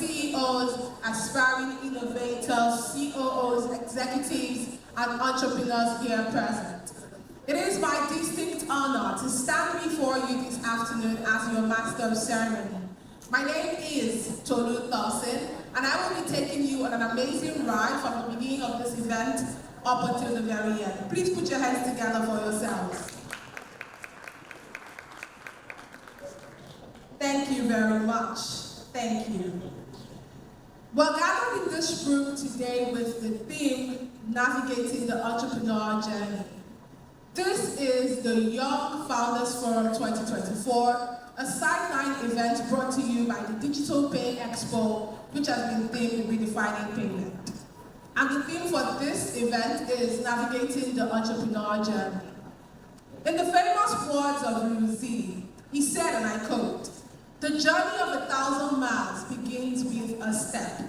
CEOs, aspiring innovators, COOs, executives, and entrepreneurs here present. It is my distinct honor to stand before you this afternoon as your master of ceremony. My name is Tolu Thompson, and I will be taking you on an amazing ride from the beginning of this event up until the very end. Please put your hands together for yourselves. Thank you very much. Thank you. We're gathered in this room today with the theme, Navigating the Entrepreneurial Journey. This is the Young Founders Forum 2024, a sideline event brought to you by the Digital PayExpo, which has been themed Redefining Payment. And the theme for this event is Navigating the Entrepreneurial Journey. In the famous words of Lucy, he said, and I quote, "The journey of 1,000 miles begins with a step."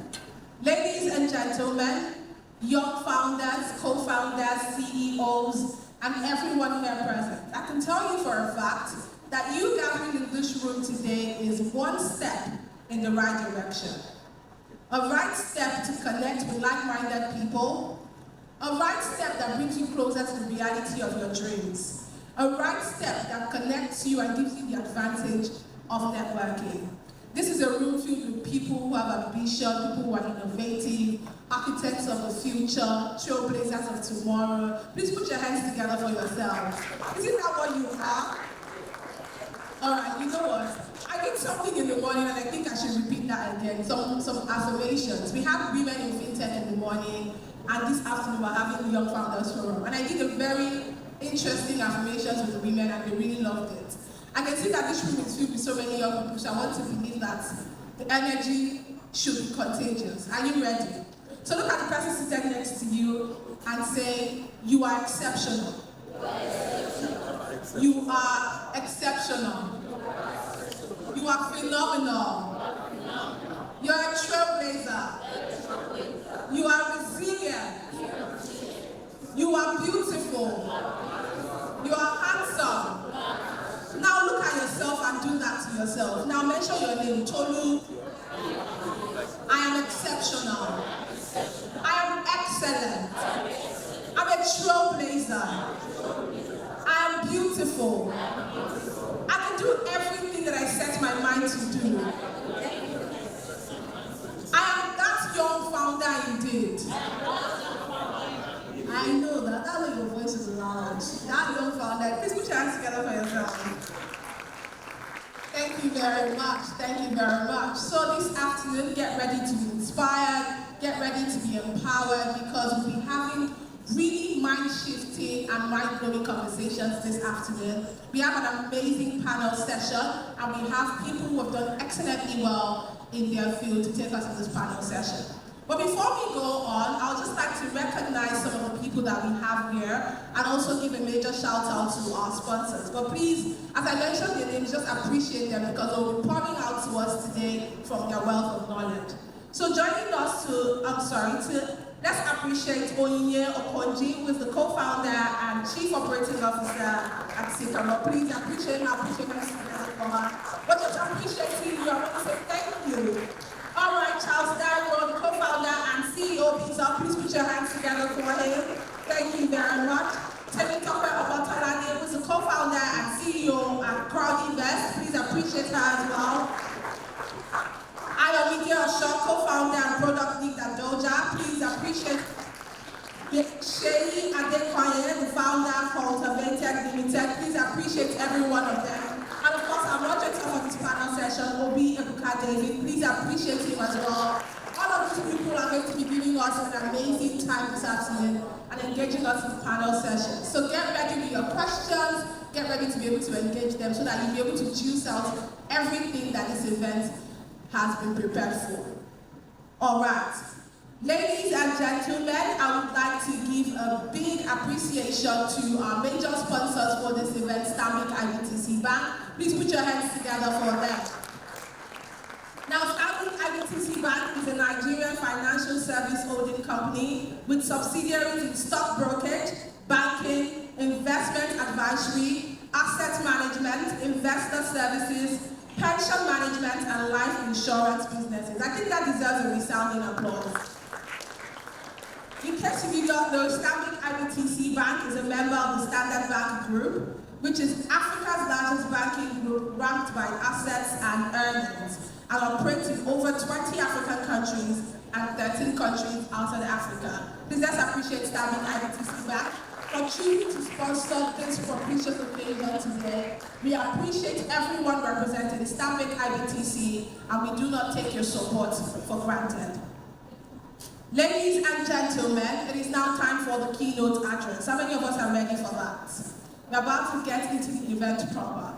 Ladies and gentlemen, young founders, co-founders, CEOs, and everyone here present, I can tell you for a fact that you gathering in this room today is one step in the right direction. A right step to connect with like-minded people, a right step that brings you closer to the reality of your dreams, a right step that connects you and gives you the advantage of networking. This is a room filled with people who have ambition, people who are innovative, architects of the future, trailblazers of tomorrow. Please put your hands together for yourselves. Isn't that what you are? All right, you know what? I did something in the morning and I think I should repeat that again. Some affirmations. We have women in fintech in the morning, and this afternoon we're having the Young Founders Forum. And I did a very interesting affirmations with the women and they really loved it. I can see that this room is filled with so many young people, so I want to believe that the energy should be contagious. Are you ready? So look at the person sitting next to you and say, "You are exceptional." You are exceptional. You are phenomenal. You are a trailblazer. You are resilient. You are beautiful. You are handsome. Now look at yourself and do that to yourself. Now mention your name, Tolu. I am exceptional. I am excellent. I'm a trailblazer. I am beautiful. I can do everything that I set my mind to do. I am that young founder indeed. I know that. That's why your voice is loud. That young founder. Please put your hands together for yourself. Thank you very much. Thank you very much. So this afternoon, get ready to be inspired. Get ready to be empowered, because we'll be having really mind-shifting and mind-blowing conversations this afternoon. We have an amazing panel session, and we have people who have done excellently well in their field to take us to this panel session. But before we go on, I'll just like to recognize some of the people that we have here and also give a major shout out to our sponsors. But please, as I mentioned their names, just appreciate them because they'll be pouring out to us today from their wealth of knowledge. So joining us let's appreciate Onyinye Okonji, who is the co-founder and chief operating officer at Sikaro. Please appreciate her for her. But just appreciating you, I want to say thank you. All right, Charles Darrow, the co-founder and CEO of Pizza, please put your hands together for him. Thank you very much. Temitope Obatalade, who is the co-founder and CEO at Crowd Invest. Please appreciate her as well. Ayomide Osho, co-founder and product lead at Doja. Please appreciate Sheyi Adekoye, the founder of Cultivated Limited. Please appreciate every one of them. And of course, our moderator for this panel session will be Ebuka David. Please appreciate him as well. All of these people are going to be giving us an amazing time this afternoon and engaging us in panel sessions. So get ready with your questions, get ready to be able to engage them so that you'll be able to juice out everything that this event has been prepared for. All right. Ladies and gentlemen, I would like to give a big appreciation to our major sponsors for this event, Stanbic IBTC Bank. Please put your hands together for them. Now, Stanbic IBTC Bank is a Nigerian financial service holding company with subsidiaries in stock brokerage, banking, investment advisory, asset management, investor services, pension management and life insurance businesses. I think that deserves a resounding applause. In case you don't know, Stanbic IBTC Bank is a member of the Standard Bank Group, which is Africa's largest banking group ranked by assets and earnings, and operates in over 20 African countries and 13 countries outside Africa. Please let's appreciate Stanbic IBTC Bank for choosing to sponsor this propitious occasion today. We appreciate everyone represented in Stanbic IBTC, and we do not take your support for granted. Ladies and gentlemen, it is now time for the keynote address. How many of us are ready for that? We're about to get into the event proper.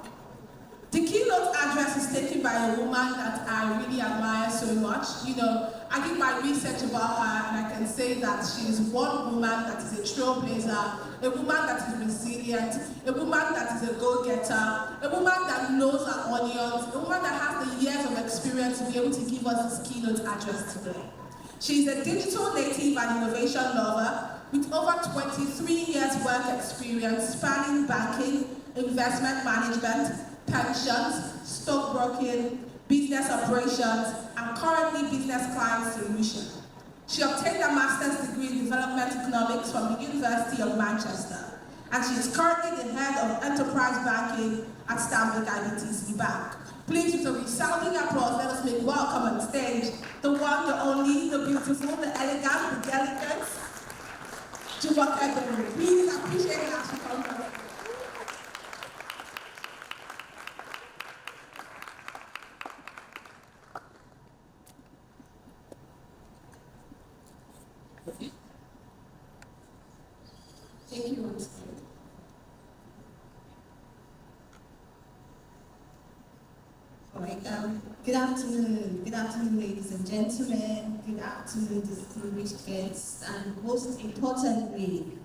The keynote address is taken by a woman that I really admire so much. You know, I did my research about her and I can say that she is one woman that is a trailblazer, a woman that is resilient, a woman that is a go-getter, a woman that knows her onions, a woman that has the years of experience to be able to give us this keynote address today. She's a digital native and innovation lover with over 23 years work experience spanning banking, investment management, pensions, stockbroking, business operations, and currently business client solution. She obtained a master's degree in development economics from the University of Manchester, and she is currently the head of enterprise banking at Stanbic IBTC Bank. Please, with a resounding applause, let us make welcome on stage the one, the only, the beautiful, the elegant, the delicate, Jumoke Bello. Please appreciate her as she comes up. Thank you once again. All right, good afternoon, ladies and gentlemen. Good afternoon, distinguished guests, and most importantly,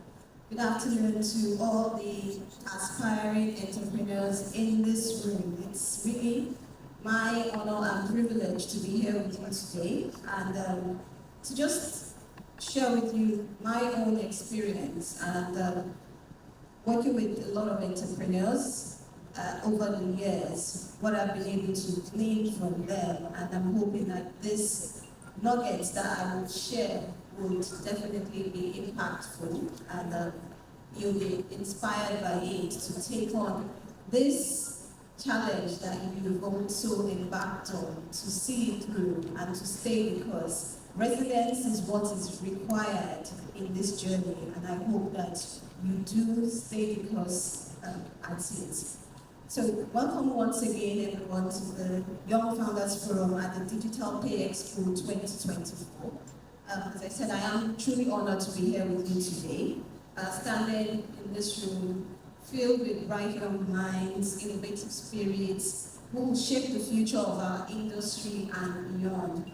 good afternoon to all the aspiring entrepreneurs in this room. It's really my honor and privilege to be here with you today and to just share with you my own experience and working with a lot of entrepreneurs over the years, what I've been able to glean from them, and I'm hoping that this nuggets that I will share would definitely be impactful, and you'll be inspired by it to take on this challenge that you've also embarked on, to see it through and to stay, because resilience is what is required in this journey, and I hope that you do stay because at it. So welcome once again everyone to the Young Founders Forum at the Digital PayExpo 2024. As I said, I am truly honored to be here with you today, standing in this room filled with bright young minds, innovative spirits, who will shape the future of our industry and beyond.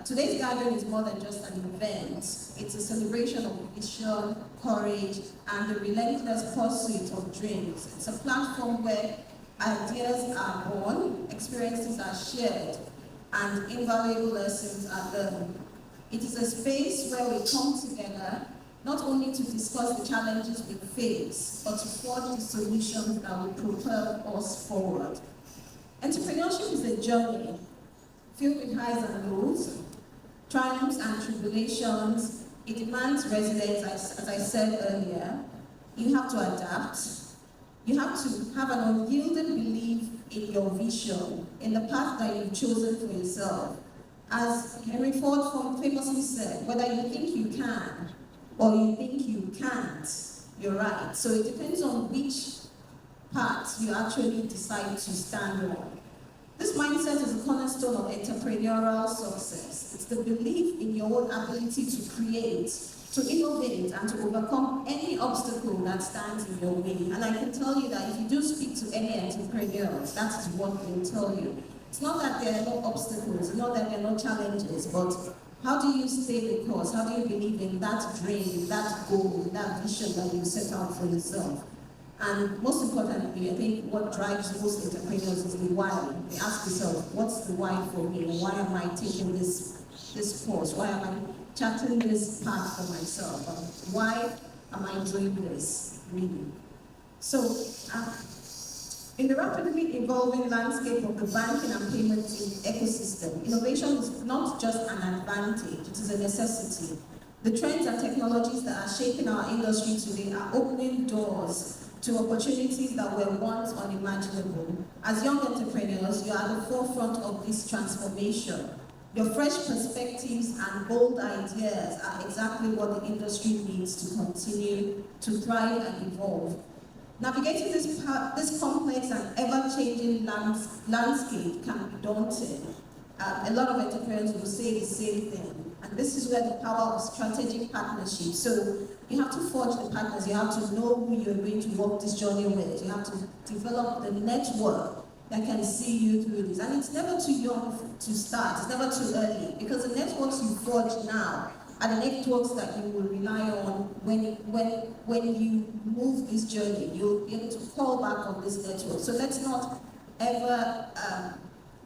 Today's gathering is more than just an event. It's a celebration of vision, courage, and the relentless pursuit of dreams. It's a platform where ideas are born, experiences are shared, and invaluable lessons are learned. It is a space where we come together not only to discuss the challenges we face, but to forge the solutions that will propel us forward. Entrepreneurship is a journey filled with highs and lows, triumphs and tribulations. It demands resilience, as I said earlier. You have to adapt. You have to have an unyielding belief in your vision, in the path that you've chosen for yourself. As Henry Ford famously said, whether you think you can or you think you can't, you're right. So it depends on which path you actually decide to stand on. This mindset is a cornerstone of entrepreneurial success. It's the belief in your own ability to create, to innovate, and to overcome any obstacle that stands in your way. And I can tell you that if you do speak to any entrepreneurs, that is what they'll tell you. It's not that there are no obstacles, it's not that there are no challenges, but how do you stay the course? How do you believe in that dream, that goal, that vision that you set out for yourself? And most importantly, I think what drives most entrepreneurs is the why. They ask themselves, what's the why for me? Why am I taking this course? Why am I charting this path for myself? Why am I doing this, really? So, In the rapidly evolving landscape of the banking and payments ecosystem, innovation is not just an advantage, it is a necessity. The trends and technologies that are shaping our industry today are opening doors to opportunities that were once unimaginable. As young entrepreneurs, you are at the forefront of this transformation. Your fresh perspectives and bold ideas are exactly what the industry needs to continue to thrive and evolve. Navigating this complex and ever-changing landscape can be daunting. A lot of entrepreneurs will say the same thing. And this is where the power of strategic partnership. So you have to forge the partners. You have to know who you're going to walk this journey with. You have to develop the network that can see you through this. And it's never too young to start. It's never too early. Because the networks you forge now are the networks that you will rely on when you move this journey. You'll be able to call back on this network. So let's not ever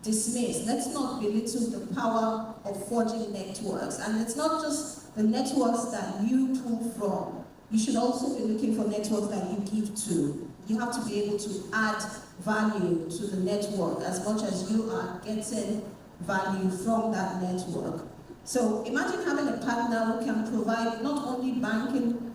dismiss, let's not belittle the power of forging networks. And it's not just the networks that you pull from. You should also be looking for networks that you give to. You have to be able to add value to the network as much as you are getting value from that network. So imagine having a partner who can provide not only banking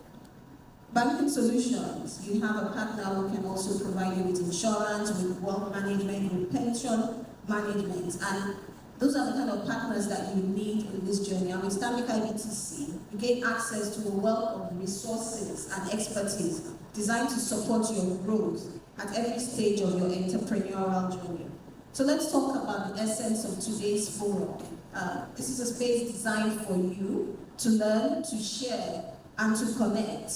solutions. You have a partner who can also provide you with insurance, with wealth management, with pension management. And those are the kind of partners that you need in this journey. And with Stanbic IBTC, you gain access to a wealth of resources and expertise designed to support your growth at every stage of your entrepreneurial journey. So let's talk about the essence of today's forum. This is a space designed for you to learn, to share, and to connect.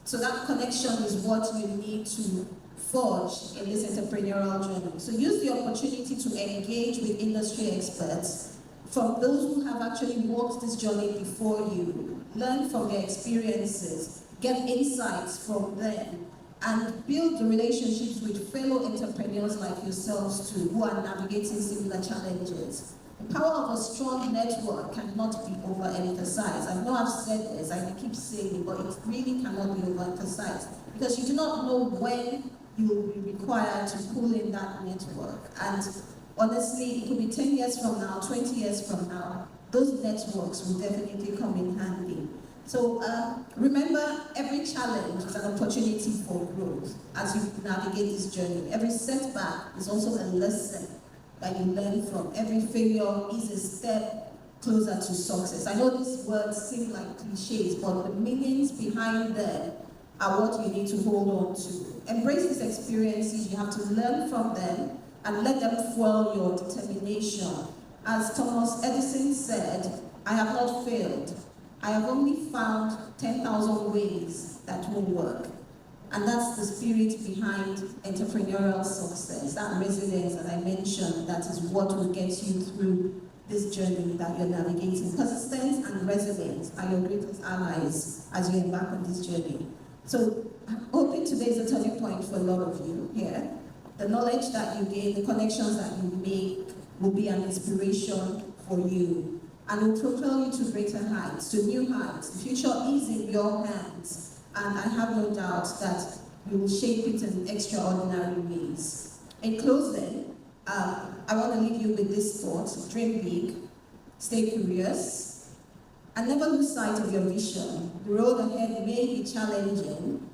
So that connection is what you need to forge in this entrepreneurial journey. So use the opportunity to engage with industry experts, from those who have actually walked this journey before you, learn from their experiences, get insights from them, and build the relationships with fellow entrepreneurs like yourselves too, who are navigating similar challenges. The power of a strong network cannot be overemphasized. I know I've said this, I keep saying it, but it really cannot be overemphasized, because you do not know when you will be required to pull in that network. And honestly, it could be 10 years from now, 20 years from now, those networks will definitely come in handy. So remember, every challenge is an opportunity for growth as you navigate this journey. Every setback is also a lesson that you learn from. Every failure is a step closer to success. I know these words seem like cliches, but the meanings behind them are what you need to hold on to. Embrace these experiences, you have to learn from them and let them fuel your determination. As Thomas Edison said, I have not failed. I have only found 10,000 ways that will work. And that's the spirit behind entrepreneurial success, that resilience that I mentioned, that is what will get you through this journey that you're navigating. Persistence and resilience are your greatest allies as you embark on this journey. So I'm hoping today is a turning point for a lot of you here. The knowledge that you gain, the connections that you make will be an inspiration for you and will propel you to greater heights, to new heights. The future is in your hands. And I have no doubt that you will shape it in extraordinary ways. In closing, I want to leave you with this thought: dream big, stay curious, and never lose sight of your vision. The road ahead may be challenging,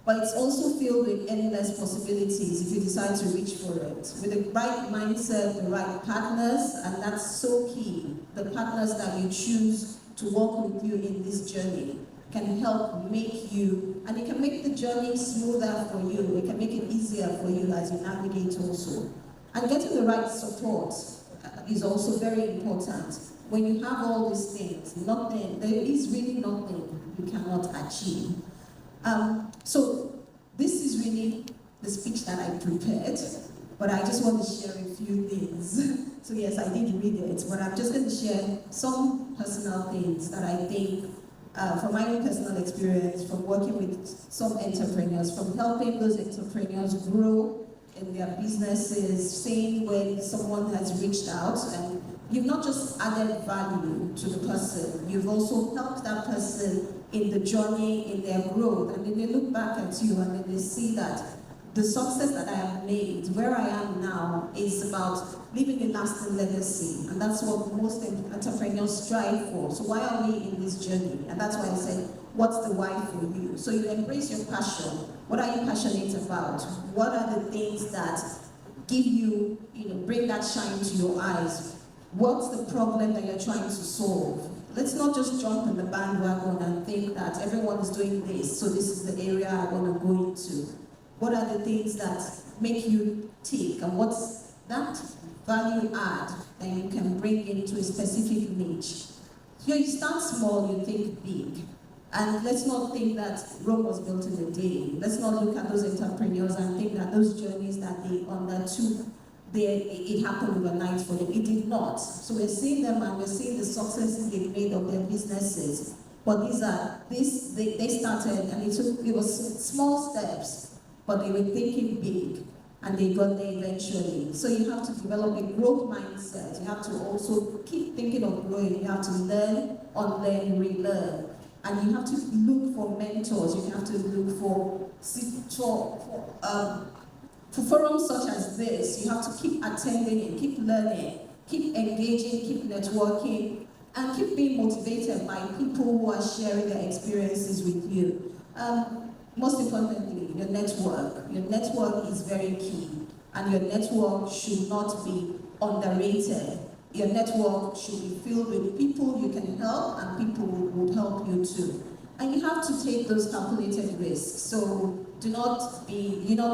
but it's also filled with endless possibilities if you decide to reach for it. With the right mindset, the right partners, and that's so key, the partners that you choose to walk with you in this journey can help make you, and it can make the journey smoother for you. It can make it easier for you as you navigate also. And getting the right support is also very important. When you have all these things, there is really nothing you cannot achieve. So this is really the speech that I prepared, but I just want to share a few things. So yes, I did read it, but I'm just going to share some personal things that I think from my own personal experience, from working with some entrepreneurs, from helping those entrepreneurs grow in their businesses, seeing when someone has reached out and you've not just added value to the person, you've also helped that person in the journey, in their growth, and then they look back at you and then they see that the success that I have made, where I am now, is about leaving a lasting legacy. And that's what most entrepreneurs strive for. So why are we in this journey? And that's why I said, what's the why for you? So you embrace your passion. What are you passionate about? What are the things that give you, bring that shine to your eyes? What's the problem that you're trying to solve? Let's not just jump on the bandwagon and think that everyone is doing this, so this is the area I want to go into. What are the things that make you tick, and what's that value add that you can bring into a specific niche? So you start small, you think big. And let's not think that Rome was built in a day. Let's not look at those entrepreneurs and think that those journeys that they undertook, it happened overnight for them. It did not. So we're seeing them and we're seeing the successes they've made of their businesses. But they started, and it was small steps, but they were thinking big, and they got there eventually. So you have to develop a growth mindset. You have to also keep thinking of growing. You have to learn, unlearn, relearn. And you have to look for mentors. You have to look for forums such as this. You have to keep attending it, keep learning, keep engaging, keep networking, and keep being motivated by people who are sharing their experiences with you. Most importantly, your network. Your network is very key, and your network should not be underrated. Your network should be filled with people you can help, and people would help you too. And you have to take those calculated risks. So do not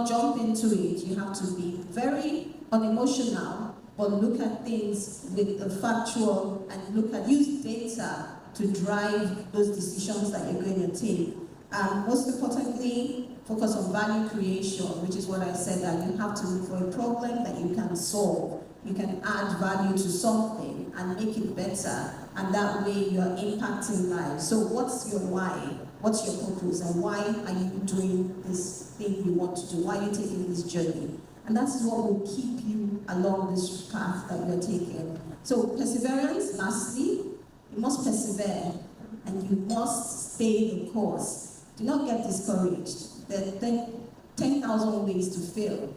jump into it. You have to be very unemotional, but look at things with the factual and use data to drive those decisions that you're going to take. And most importantly, focus on value creation, which is what I said, that you have to look for a problem that you can solve. You can add value to something and make it better, and that way you're impacting lives. So what's your why? What's your purpose, and why are you doing this thing you want to do? Why are you taking this journey? And that's what will keep you along this path that you're taking. So perseverance, lastly, you must persevere, and you must stay the course. Do not get discouraged. There are 10,000 ways to fail,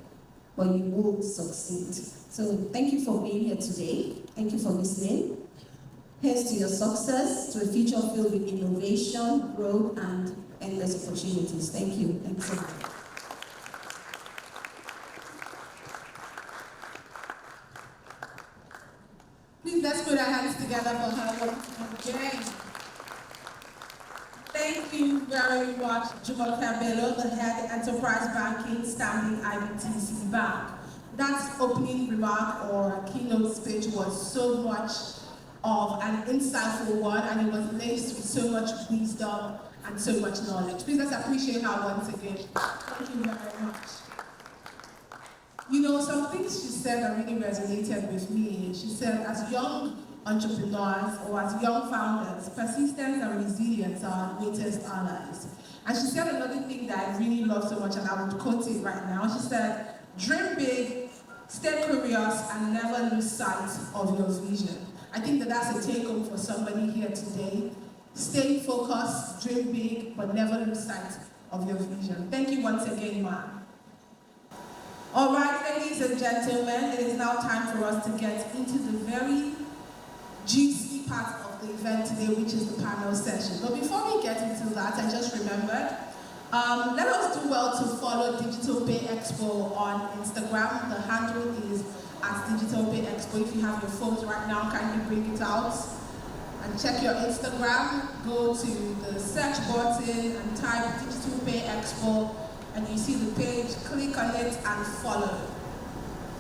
but you will succeed. So thank you for being here today. Thank you for listening. Here's to your success, to a future filled with innovation, growth, and endless opportunities. Thank you. Thanks so much. Please let's put our hands together for her. Yay. Thank you very much, Jumoke Bello, the head enterprise banking standing IBTC Bank. That opening remark or keynote speech was so much of an insightful one, and it was laced with so much wisdom and so much knowledge. Please let's appreciate her once again. Thank you very much. Some things she said that really resonated with me. She said, as young entrepreneurs or as young founders, persistence and resilience are our greatest allies. And she said another thing that I really love so much, and I would quote it right now. She said, dream big, stay curious, and never lose sight of your vision. I think that's a take-home for somebody here today. Stay focused, dream big, but never lose sight of your vision. Thank you once again, ma'am. All right, ladies and gentlemen, it is now time for us to get into the very juicy part of the event today, which is the panel session. But before we get into that, I just remembered, let us do well to follow Digital PayExpo on Instagram. The handle is @Digital PayExpo. If you have your phones right now, kindly bring it out and check your Instagram. Go to the search button and type Digital PayExpo, and you see the page. Click on it and follow.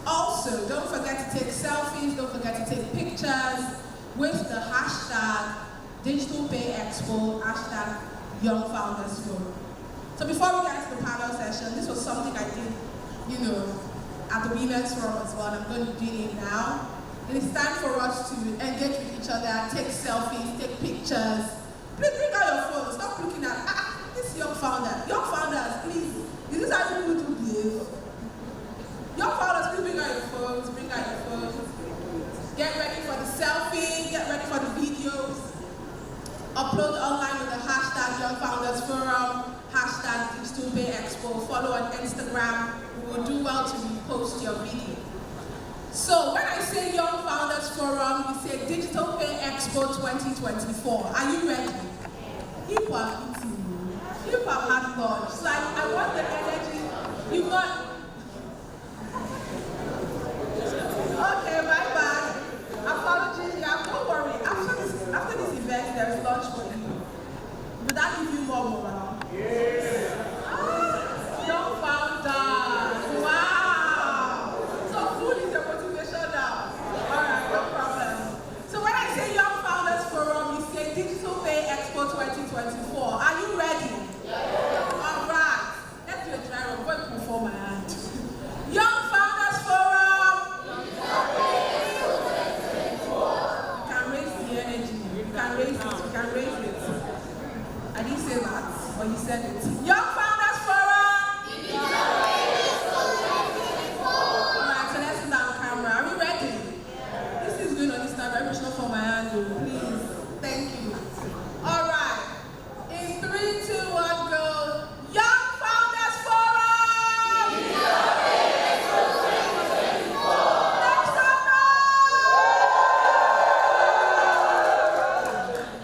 Also, don't forget to take selfies. Don't forget to take pictures with the hashtag Digital PayExpo, hashtag Young Founders Forum. So before we get to the panel session, this was something I did, at the Women's Forum as well. I'm going to do it now. It is time for us to engage with each other, take selfies, take pictures. Please bring out your phones. Stop looking at this young founder. Young founders, please. Is this how you do this? Young founders, please bring out your phones. Bring out your phones. Get ready for the selfie. Get ready for the videos. Upload online with the hashtag Young Founders Forum, hashtag Digital PayExpo, PayExpo, follow on Instagram. We will do well to repost your video. So when I say Young Founders Forum, we say Digital PayExpo 2024. Are you ready? People are eating. People have had lunch. So I want the energy. You've got... Okay, bye-bye. Apologies, yeah, don't worry. After this event, there's lunch for you. Would that give you more morale? Yes. Young founders. Wow. So food is your motivation now. All right, no problem. So when I say Young Founders Forum, we say Digital PayExpo 2024. Are you ready? Yes. All right. Let's do a dry run. Go and perform my hand. Young Founders Forum. You can raise the energy. You can raise it. You can raise it. I didn't say that, but you said it. Young Founders Forum! Alright, so let's sit down camera. Are we ready? Yeah. This is going on this time. I'm not for my hand, please. Thank you. Alright. In 3, 2, 1, go. Young Founders Forum! Next up now!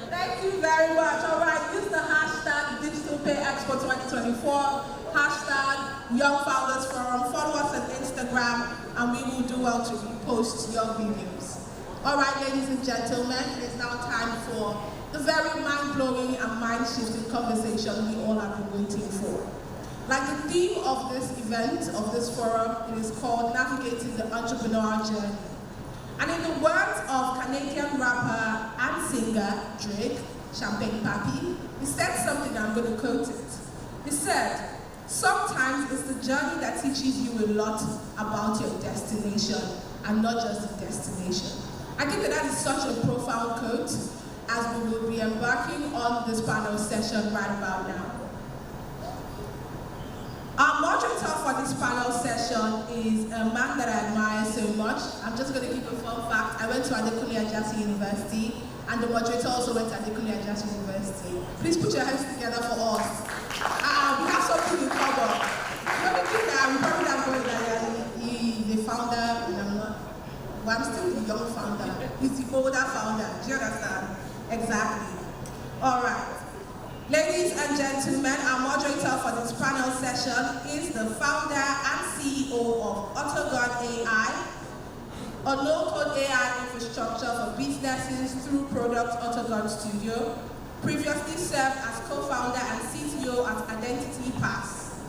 Thank you very much. Alright, use the hashtag Digital PayExpo 2024, hashtag Young Founders Forum. Follow us on Instagram, and we will do well to repost your videos. Alright, ladies and gentlemen, it is now time for the very mind-blowing and mind-shifting conversation we all have been waiting for. Like the theme of this event, of this forum, it is called Navigating the Entrepreneurial Journey. And in the words of Canadian rapper and singer Drake, Champagne Papi, he said something, I'm going to quote it. He said, sometimes it's the journey that teaches you a lot about your destination and not just the destination. I think that is such a profound quote as we will be embarking on this panel session right about now. Our moderator for this panel session is a man that I admire so much. I'm just going to give a fun fact. I went to Adekunle Ajasi University, and the moderator also went to Adekunle Ajasi University. Please put your hands together for us. We have something in common. The only thing that I'm probably not going that he's the founder, and I'm not. Well, I'm still the young founder. He's the older founder. Do you understand? Exactly. All right. Ladies and gentlemen, our moderator for this panel session is the founder and CEO of Autogun AI, a low-code AI infrastructure for businesses through product Autogun Studio. Previously served as co-founder and CTO at Identity Pass.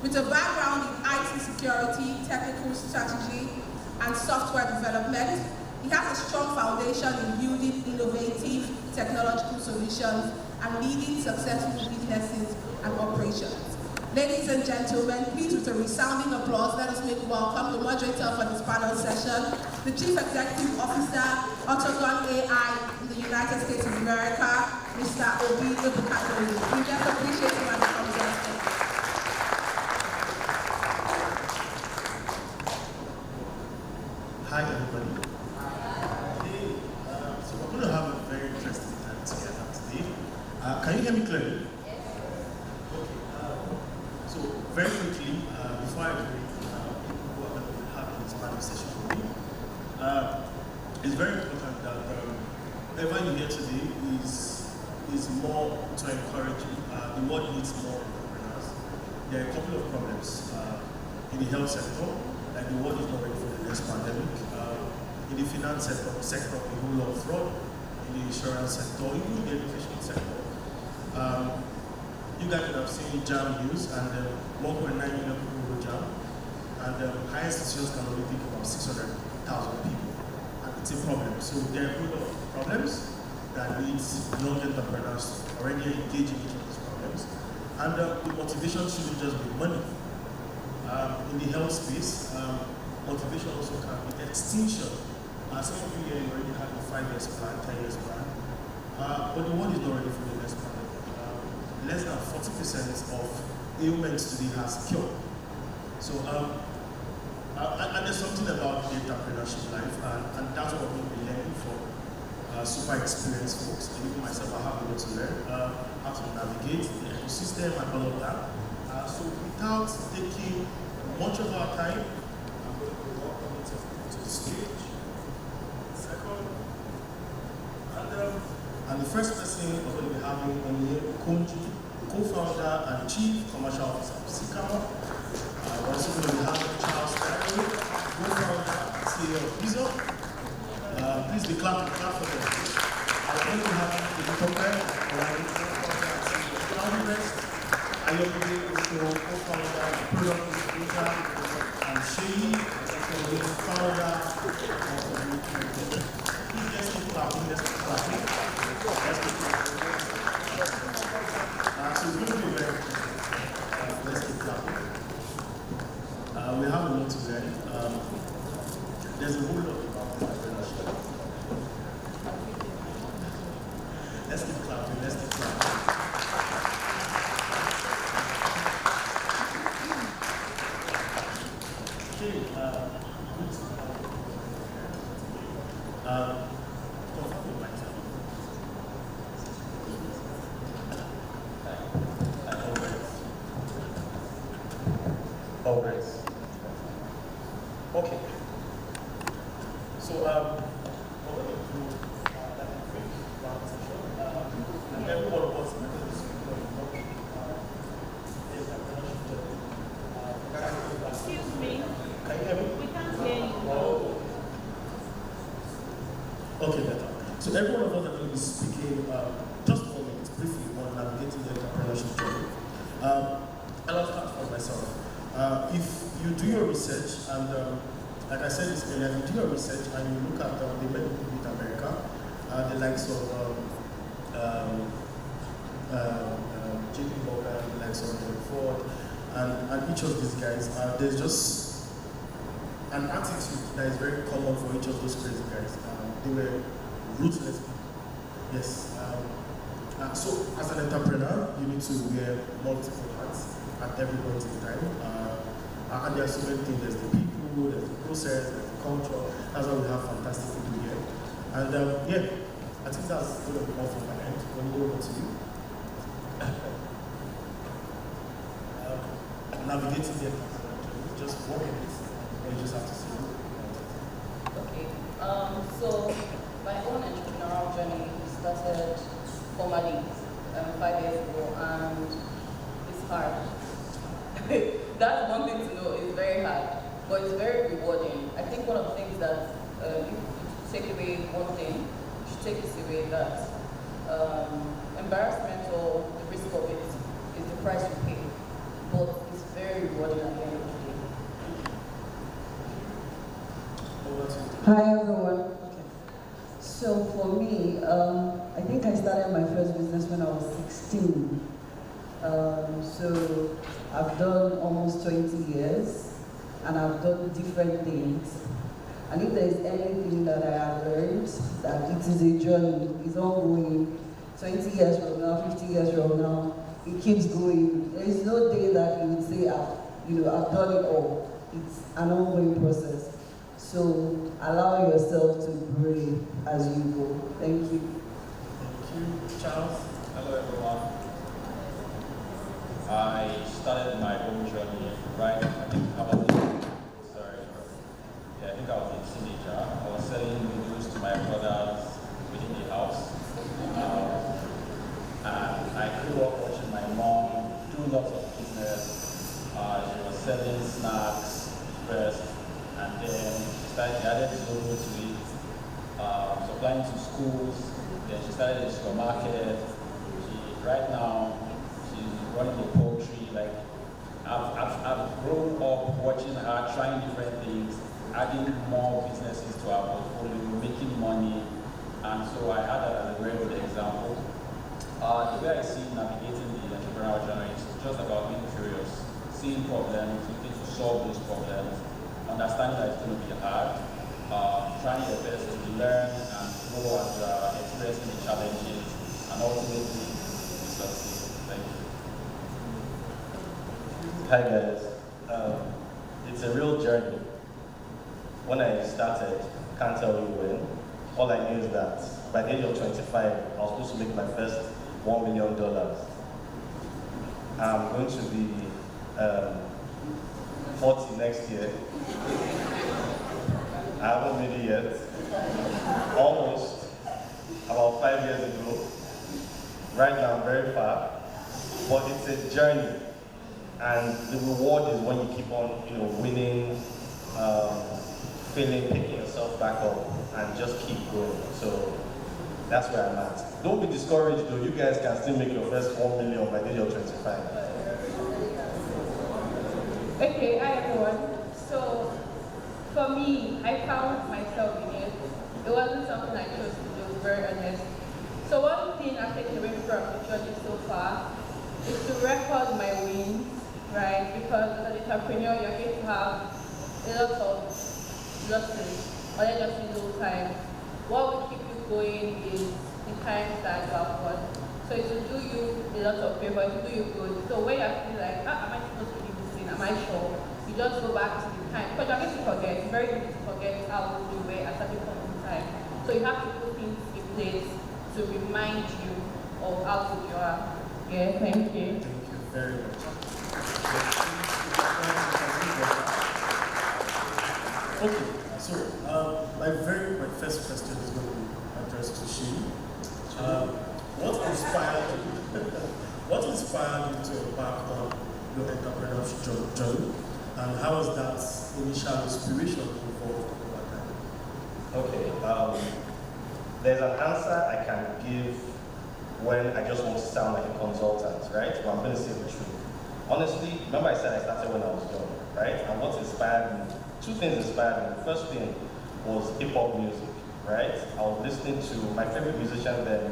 With a background in IT security, technical strategy, and software development, he has a strong foundation in building innovative technological solutions and leading successful businesses and operations. Ladies and gentlemen, please with a resounding applause, let us make welcome the moderator for this panel session, the Chief Executive Officer, Autogun AI in the United States of America, Mr. Obi Ebukadoli. We just appreciate him and his conversation. Hi everybody. Today, so we're going to have a very interesting time together today. Can you hear me clearly? Yes. Okay. So very quickly, before I bring who are going to have this panel session with me, it's very important that whatever you hear today is more to encourage you. The world needs more entrepreneurs. There are a couple of problems in the health sector, like the world is not ready for the next pandemic. In the finance sector, a whole lot of fraud. In the insurance sector, even in the education sector. You guys would have seen JAM news, and 1.9 million people wrote JAM, and higher institutions can only take about 600,000 people, and it's a problem. So there are a whole lot of problems that needs young entrepreneurs already engaging in each of these problems, and the motivation shouldn't just be money. In the health space, motivation also can be extinction. Some of you here already have a 5 years plan, 10 years plan, but the world is not ready for the next pandemic. Less than 40% of ailments today has cure. So, and there's something about the entrepreneurship life, and that's what we'll be learning from super experienced folks. And even myself, I have a lot to learn, how to navigate the ecosystem and all of that. So without taking much of our time, I'm going to welcome you to the stage. Second, and the first person we're going to be having on here, Konji, co-founder and chief commercial officer of Sycamore. We're also going to be having Charles Barry, co-founder and CEO of Visa. Please be clap for them. We're going to be having the co-founder and CEO of Panelists. Ayobide is the co-founder and product distributor, and Sheyi is the founder of the Please let's keep clapping, let's keep clapping. Let's keep clapping. So it's going to be very interesting. Let's keep clapping. We have a lot to learn. There's a whole lot about entrepreneurship. Let's keep clapping, let's keep clapping. Okay. So, we're going to do like a quick round session. And every one of us is going to speak Excuse me. Can you hear me? We can't hear you. Oh. Okay, better. So every one of us are going to be speaking just for minutes, briefly, on navigating the entrepreneurship journey. And I'll start from myself. If you do your research, and like I said this earlier, if you do your research and you look at the men who beat America, the likes of JP Morgan, the likes of Ford, and each of these guys, there's just an attitude that is very common for each of those crazy guys. They were ruthless people. Yes. So as an entrepreneur, you need to wear multiple hats at every point in time. And there are so many things. There's the people, there's the process, there's the culture. That's why we have fantastic people here. And yeah, I think that's going to be all from my end. When we go over to you. Navigating the entrepreneurship, just 4 minutes. You just have to see it. Okay. So my own entrepreneurial journey started formally 5 years ago, and it's hard. That's one thing to know, it's very hard, but it's very rewarding. I think one of the things that if you take away one thing, you should take this away, that embarrassment or the risk of it is the price you pay, but it's very rewarding at the end of the day. Hi everyone. Okay. So for me, I think I started my first business when I was 16. So I've done almost 20 years, and I've done different things. And if there is anything that I have learned, that it is a journey, it's ongoing. 20 years from now, 50 years from now, it keeps going. There is no day that you would say, I've done it all. It's an ongoing process. So allow yourself to grow as you go. Thank you. Thank you, Charles. Hello everyone. I started my own journey right, I think I was a teenager. I was selling noodles to my brothers within the house. And I grew up watching my mom do lots of business. She was selling snacks first, and then she added Zobo to it, supplying to schools. Then she started a supermarket. Right now, she's running a poultry. Like, I've grown up watching her trying different things, adding more businesses to our portfolio, making money, and so I had that as a very good example. The way I see navigating the entrepreneurial journey is just about being curious, seeing problems, looking to solve those problems, understanding that it's going to be hard, trying your best to learn and grow as you are experiencing the challenges, and ultimately succeed. Thank you. Hi guys, it's a real journey. When I started, can't tell you when. All I knew is that by the age of 25, I was supposed to make my first $1 million. I'm going to be 40 next year. I haven't made it yet. Almost, about 5 years ago. Right now, I'm very far, but it's a journey. And the reward is when you keep on, winning, failing, picking yourself back up, and just keep going. So that's where I'm at. Don't be discouraged though. You guys can still make your first 1 million by the age of 25. Okay, hi everyone. So for me, I found myself in it. It wasn't something I chose to do, very honest. So one thing I've taken away from the journey so far is to record my wins, right? Because as an entrepreneur, you're going to have a lot of losses, or just in low times. What will keep you going is the times that you have won. So it will do you a lot of favor, it will do you good. So when you feel like, am I supposed to do this thing? Am I sure? You just go back to the time. Because you're going to forget. It's very easy to forget how you were at certain point in time. So you have to put things in place to remind you of how good you are. Yeah, thank you. Thank you very much. Okay, so my first question is going to be addressed to Sheen. What inspired you to embark on your entrepreneurship journey, and how was that initial inspiration involved over time? Okay, there's an answer I can give when I just want to sound like a consultant, right? But I'm going to say the truth. Honestly, remember I said I started when I was young, right? And what inspired me, two things inspired me. The first thing was hip-hop music, right? I was listening to my favorite musician then,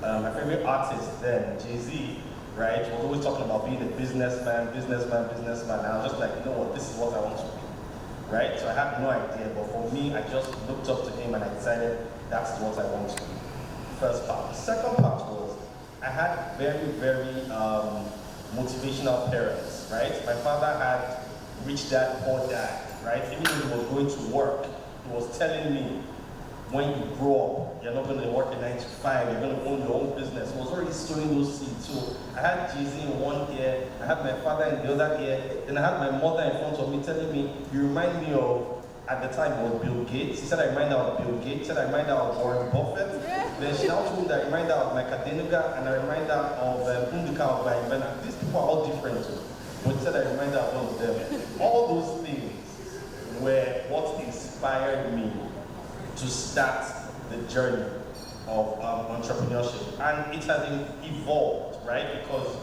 my favorite artist then, Jay-Z, right? Was always talking about being a businessman. And I was just like, you know what, this is what I want to be, right? So I had no idea, but for me, I just looked up to him and I decided that's what I want to be. First part. The second part was, I had very, very motivational parents, right? My father had rich dad, poor dad, right? Even though he was going to work, he was telling me, when you grow up, you're not going to work a 9 to 5, you're going to own your own business. He was already sowing those seeds. So I had Jay-Z in one ear, I had my father in the other ear, then I had my mother in front of me telling me, you remind me of, at the time it was Bill Gates. He said I remind her of Bill Gates, he said I remind her of Warren Buffett. Then she now told me that I remind her of Mike Adenuga, and I remind her of Undika of Bayinbena. These people are all different too. But she said I remind her of one of them. All those things were what inspired me to start the journey of entrepreneurship. And it has evolved, right? Because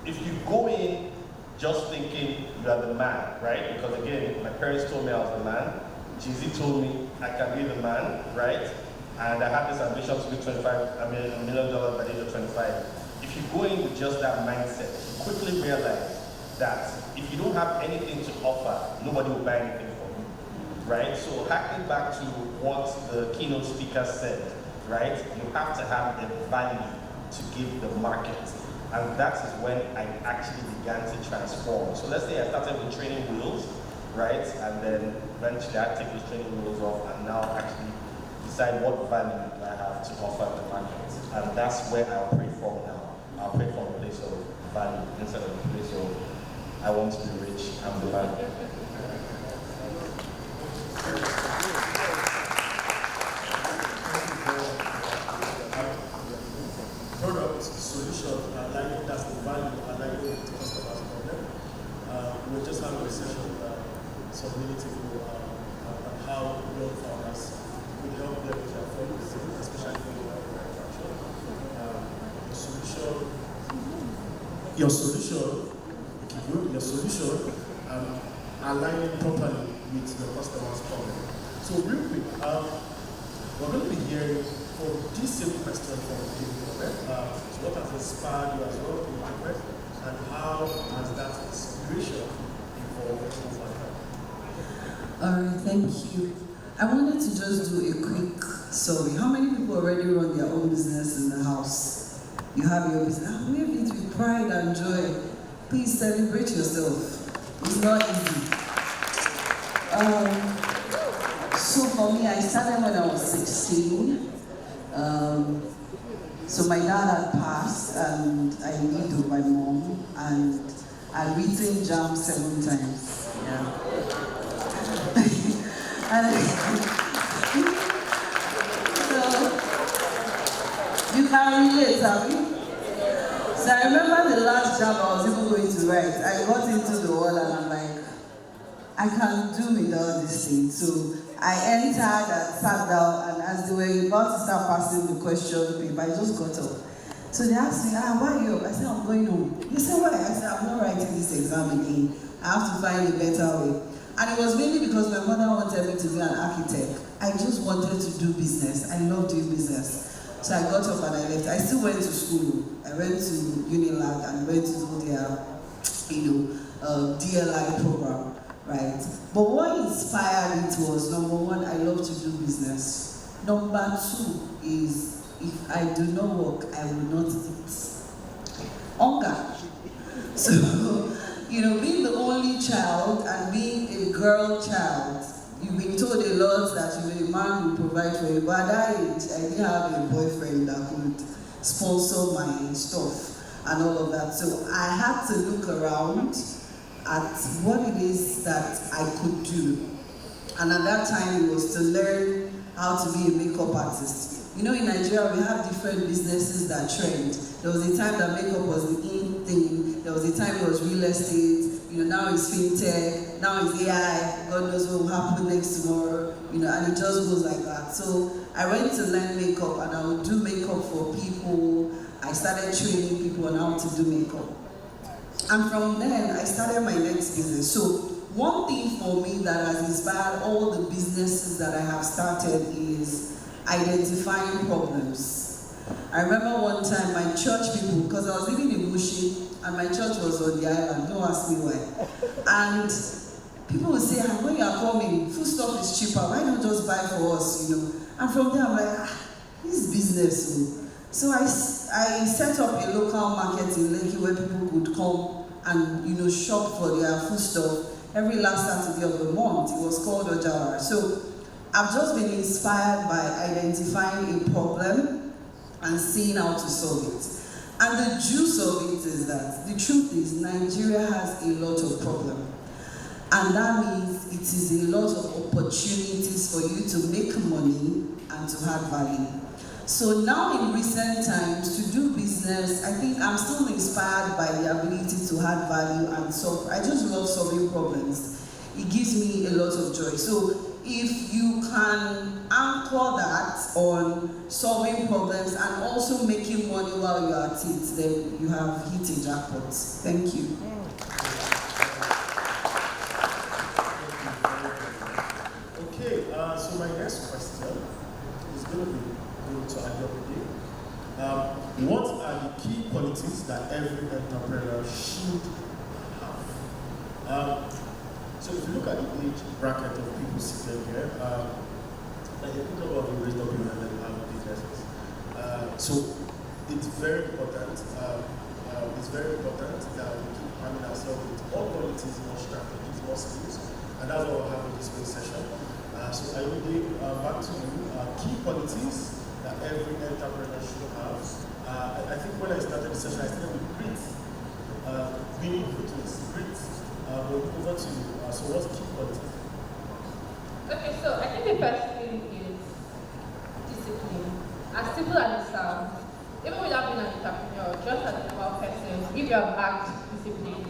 if you go in just thinking you are the man, right? Because again, my parents told me I was the man. Jay-Z told me I can be the man, right? And I had this ambition to be $1 million by the age of 25. If you go in with just that mindset, you quickly realize that if you don't have anything to offer, nobody will buy anything from you, right? So harking back to what the keynote speaker said, right? You have to have a value to give the market. And that is when I actually began to transform. So let's say I started with training wheels, right? And then eventually I take those training wheels off and now actually decide what value do I have to offer the market. And that's where I operate from now. I operate from a place of value instead of a place of I want to be rich, I'm the man. Product, solution, like that's the value, like the customer's problem. We just had a session some minutes ago on how young founders could help them with their fundraising, especially for the manufacturer. Your solution, aligning properly with the customer's problem. So real quick, we're going to be hearing for this same question from people, so what has inspired you as well to interpret, and how has that inspiration evolved over time? All right, thank you. I wanted to just do a quick survey. How many people already run their own business in the house? You have your business. Live it with pride and joy. Please celebrate yourself. It's not easy. So for me, I started when I was 16. So my dad had passed and I lived with my mom, and I've written jam 7 times. Yeah. And so you can relate, have you? So I remember the last jam I was even going to write. I got into the hall and I'm like, I can do without this thing. So I entered and sat down, and as they were about to start passing the question paper, I just got up. So they asked me, why are you up? I said, I'm going home. They said, why? I said, I'm not writing this exam again. I have to find a better way. And it was mainly because my mother wanted me to be an architect. I just wanted to do business. I love doing business. So I got up and I left. I still went to school. I went to Unilag and went to do their, DLI program. Right. But what inspired it was, number one, I love to do business. Number 2 is, if I do not work, I will not eat. Hunger. So, being the only child and being a girl child, you've been told a lot that a man will provide for you. But at that age, I didn't have a boyfriend that could sponsor my stuff and all of that. So I had to look around at what it is that I could do. And at that time, it was to learn how to be a makeup artist. In Nigeria, we have different businesses that trend. There was a time that makeup was the in thing. There was a time it was real estate. Now it's fintech. Now it's AI. God knows what will happen next tomorrow. And it just goes like that. So I went to learn makeup, and I would do makeup for people. I started training people on how to do makeup. And from then, I started my next business. So one thing for me that has inspired all the businesses that I have started is identifying problems. I remember one time my church people, because I was living in Mushi, and my church was on the island, don't ask me why. And people would say, when you are coming, food stuff is cheaper, why not just buy for us, And from there I'm like, this is business. So I set up a local market in Lekki where people could come and shop for their food stuff every last Saturday of the month. It was called Ojawara. So I've just been inspired by identifying a problem and seeing how to solve it. And the juice of it is that the truth is Nigeria has a lot of problems. And that means it is a lot of opportunities for you to make money and to add value. So now in recent times, to do business, I think I'm still inspired by the ability to add value and solve. I just love solving problems. It gives me a lot of joy. So if you can anchor that on solving problems and also making money while you're at it, then you have hit a jackpot. Thank you. Okay, so my next question is going to be to Adeokude. What are the key qualities that every entrepreneur should have? So if you look at the age bracket of people sitting here, like a good number of you raised up your hand and have businesses. So it's very important. It's very important that we keep arming ourselves with more qualities, more strategies, more skills, and that's what we'll have in this first session. So I will give back to you key qualities that every entrepreneur should have. I think when I started the session, I started with grit. Meaning to grit. We'll move over to you. So what's key qualities? Okay, so I think the first thing is discipline. As simple as it sounds, even without being an entrepreneur, just as a normal person, if you have lacked discipline,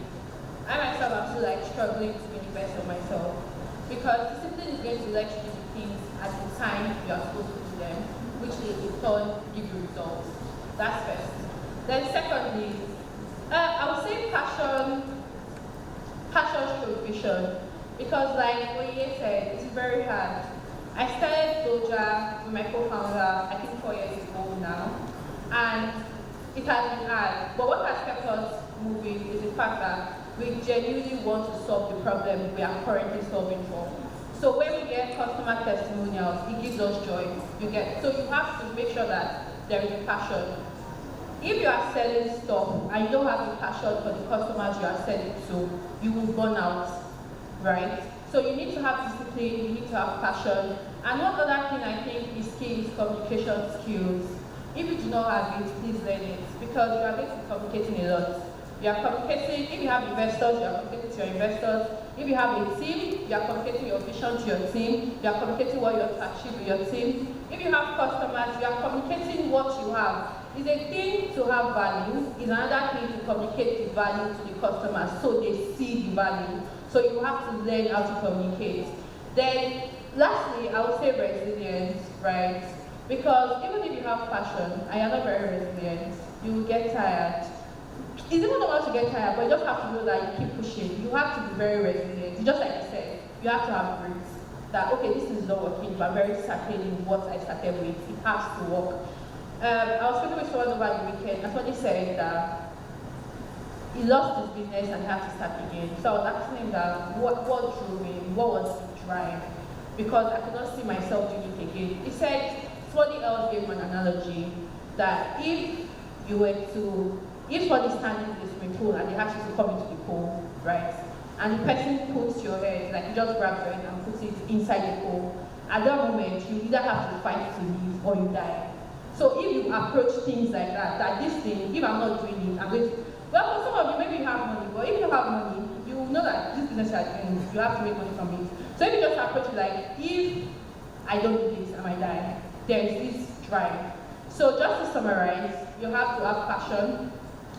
I myself am still struggling to be the best of myself. Because discipline is going to let you do things at the time you are supposed to do them, which will in turn give you results. That's first. Then secondly, I would say passion stroke vision. Because like Oye said, it's very hard. I started Doja with my co-founder, I think 4 years ago now. And it has been hard. But what has kept us moving is the fact that we genuinely want to solve the problem we are currently solving for. So when we get customer testimonials, it gives us joy. So you have to make sure that there is a passion. If you are selling stuff and you don't have the passion for the customers you are selling to, you will burn out, right? So you need to have discipline, you need to have passion. And one other thing I think is key is communication skills. If you do not have it, please learn it, because you are going to be communicating a lot. You are communicating, if you have investors, you are communicating to your investors. If you have a team, you are communicating your vision to your team. You are communicating what you want to achieve with your team. If you have customers, you are communicating what you have. It's a thing to have value. It's another thing to communicate the value to the customers so they see the value. So you have to learn how to communicate. Then, lastly, I would say resilience, right? Because even if you have passion and you're not very resilient, you will get tired. It's even not to get tired, but you just have to know that you keep pushing. You have to be very resilient. Just like you said, you have to have grit. That, okay, this is not working, but I'm very certain in what I started with. It has to work. I was speaking with someone over the weekend, and somebody said that he lost his business and he had to start again. So I was asking him that, what drew me? What was the drive? Because I could not see myself doing it again. He said, somebody else gave an analogy that if somebody standing in the swimming pool and they ask you to come into the pool, right? And the person puts your head, like he just grabs your head and puts it inside the pool. At that moment, you either have to fight to live or you die. So if you approach things like that this thing, if I'm not doing it, I'm going to, well, for some of you, maybe you have money, but if you don't have money, you know that this business you are doing, you have to make money from it. So if you just approach it like, if I don't do this, I might die, there is this drive. So just to summarize, you have to have passion.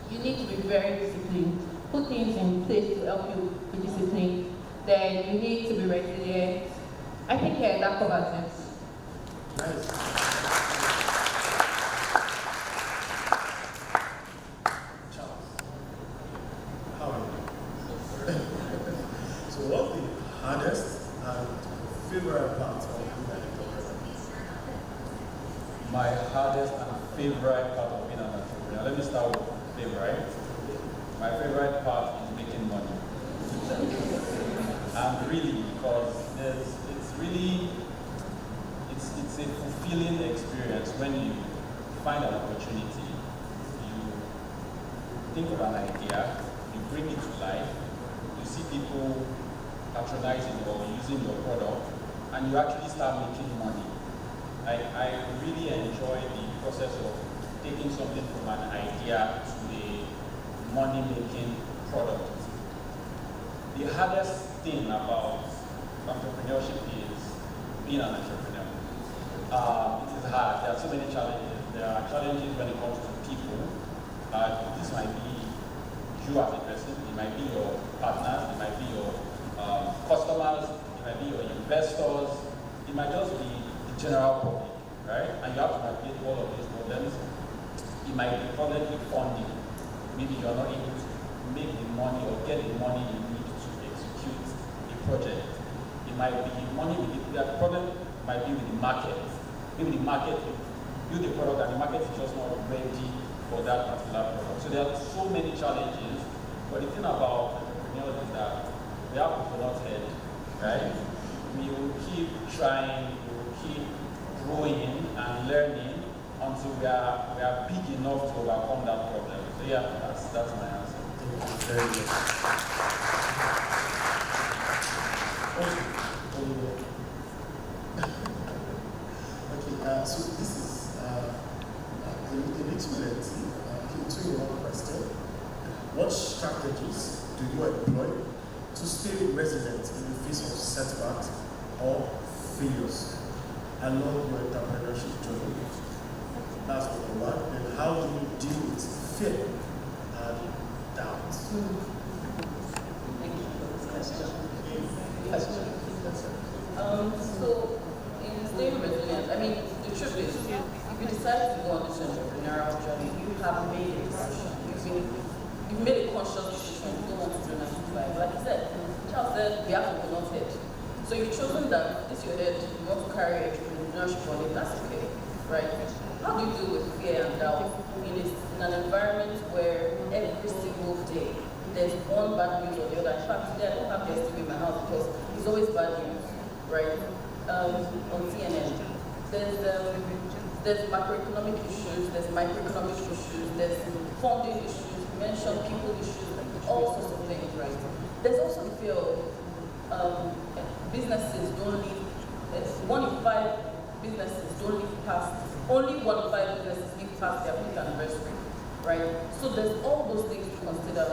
You need to be very disciplined. Put things in place to help you be disciplined. Then you need to be resilient. I think that covers it. Nice. Charles, how are you? So what's the hardest and favorite part of being an entrepreneur? My hardest and favorite part of being an entrepreneur. Let me start with favorite. My favorite part is making money. And really, because it's a fulfilling experience when you find an opportunity, you think of an idea, you bring it to life, you see people patronizing or using your product, and you actually start making money. I really enjoy the process of taking something from an idea to a money-making product. The hardest thing about entrepreneurship is being an entrepreneur. It is hard. There are so many challenges. There are challenges when it comes to people. This might be you as a person, it might be your partners, it might be your customers, it might be your investors, it might just be the general public, right? And you have to navigate all of these problems. It might be problems with funding. Maybe you're not able to make the money or get the money you need to execute a project. It might be money with the problem might be with the market. Maybe the market, you build a product and the market is just not ready for that particular product. So there are so many challenges, but the thing about entrepreneurs is that we have coconut head, right? We will keep trying, we will keep growing and learning until we are big enough to overcome that problem. So yeah, that's my answer. Very good. Okay, so this is a little lengthy. Into your question, what strategies do you employ to stay resilient in the face of setbacks or failures along your entrepreneurship journey? That's number one. And how do you deal with fear and doubt? Thank you for this question. So, in staying resilient, I mean, the truth is, if you decide to go on this entrepreneurial journey, you have made a decision. You've made a conscious decision. You don't want to do 9 to 5. Like you said, Charles said, we have to go on head. So you've chosen that this is your head, you want to carry entrepreneurship on it, that's okay, right? How do you deal with fear and doubt in an environment where every single day there's one bad news or the other? In fact, today I don't have the STV in my house because it's always bad news, right? On CNN, there's macroeconomic issues, there's microeconomic issues, there's funding issues, mention people issues, all sorts of things, right? There's also the fear of businesses don't leave. 1 in 5 businesses don't leave past. Only 1 in 5 businesses leave past their 5th anniversary, right? So there's all of those things to consider.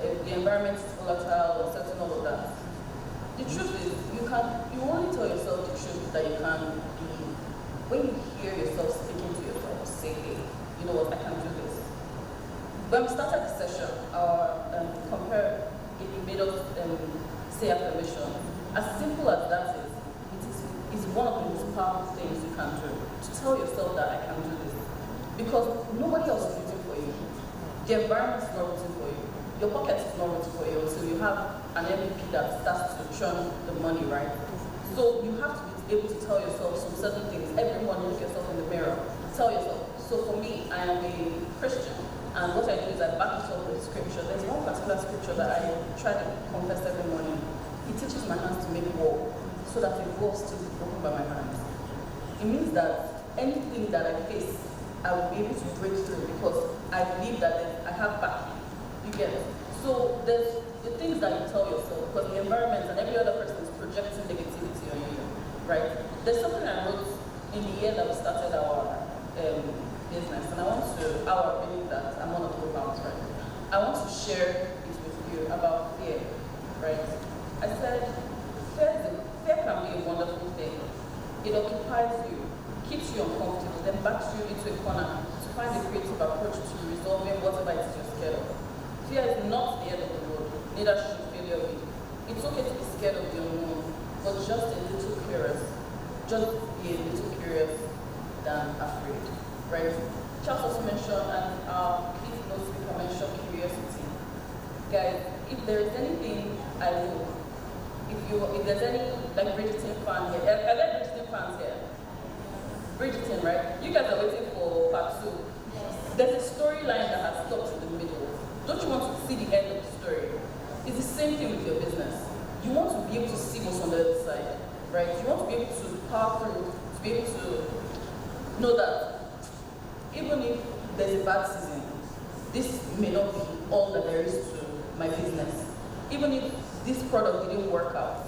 If the environment is volatile or certain all of that. The truth is, you only tell yourself the truth that you can be. When you hear yourself speaking to yourself, say, hey, you know what, I can do this. When we started the session, our compare, it made us say affirmation. As simple as that is one of the most powerful things you can do. To tell yourself that I can do this. Because nobody else is rooting for you. The environment is not rooting for you. Your pocket is not rooting for you until you have an MVP that starts to churn the money, right? So you have to be able to tell yourself some certain things. Every morning, look yourself in the mirror. Tell yourself. So for me, I am a Christian. And what I do is I back it up with scripture. There's one particular scripture that I try to confess every morning. It teaches my hands to make war so that the war still is broken by my hands. It means that anything that I face, I will be able to break through because I believe that I have backing. You get it? So there's the things that you tell yourself because the environment and every other person is projecting negativity on you, right? There's something I wrote in the year that we started our business, and I believe that I'm one of the co-founders, right? I want to share it with you about fear, right? I said, fear can be a wonderful thing. It occupies you, keeps you uncomfortable, then backs you into a corner to find a creative approach to resolving whatever it is you're scared of. Fear is not the end of the road, neither should failure be. It's okay to be scared of the unknown, but just a little curious. Just be a little curious than afraid. Right? Charles also mentioned, and please note speaker mentioned curiosity. Guys, if there is anything I know, if there's any like Bridgerton fan here, are there Bridgerton fans here? Bridgerton, right? You guys are waiting for part 2. There's a storyline that has stopped in the middle. Don't you want to see the end of the story? It's the same thing with your business. You want to be able to see what's on the other side, right? You want to be able to power through, to be able to know that even if there's a bad season, this may not be all that there is to my business. Even if this product didn't work out,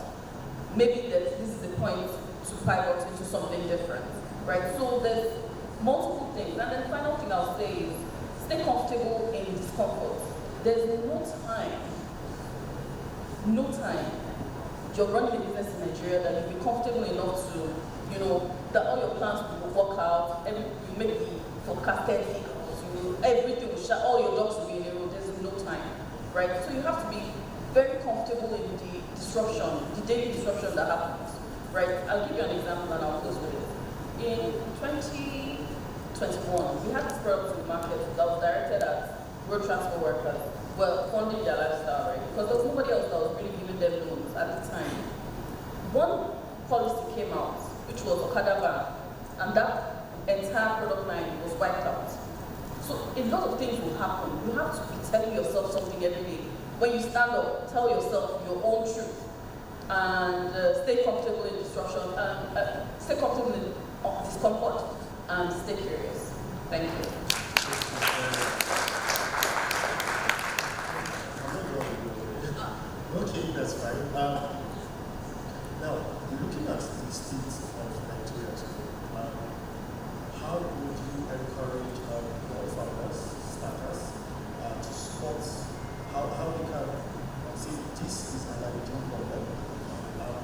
maybe this is the point to pivot into something different, right? So there's multiple things. And then the final thing I'll say is stay comfortable in discomfort. There's no time. You're running a business in Nigeria that you'll be comfortable enough to, that all your plans will work out, you make the forecasted figures, everything will shut, all your dogs will be in a row, there's no time, right? So you have to be very comfortable in the disruption, the daily disruption that happens, right? I'll give you an example and I'll close with it. In 2021, we had this product in the market that was directed at road transport workers, funding their lifestyle, right? Because there was nobody else that was really giving them loans at the time. One policy came out, which was Okada ban, and that entire product line was wiped out. So a lot of things will happen. You have to be telling yourself something every day. When you stand up, tell yourself your own truth, and stay comfortable in disruption, and stay comfortable in discomfort, and stay curious. Thank you. Okay, that's fine. Now, looking at the state of Nigeria today, how would you encourage founders, starters, to support how they can say this is an ideal problem?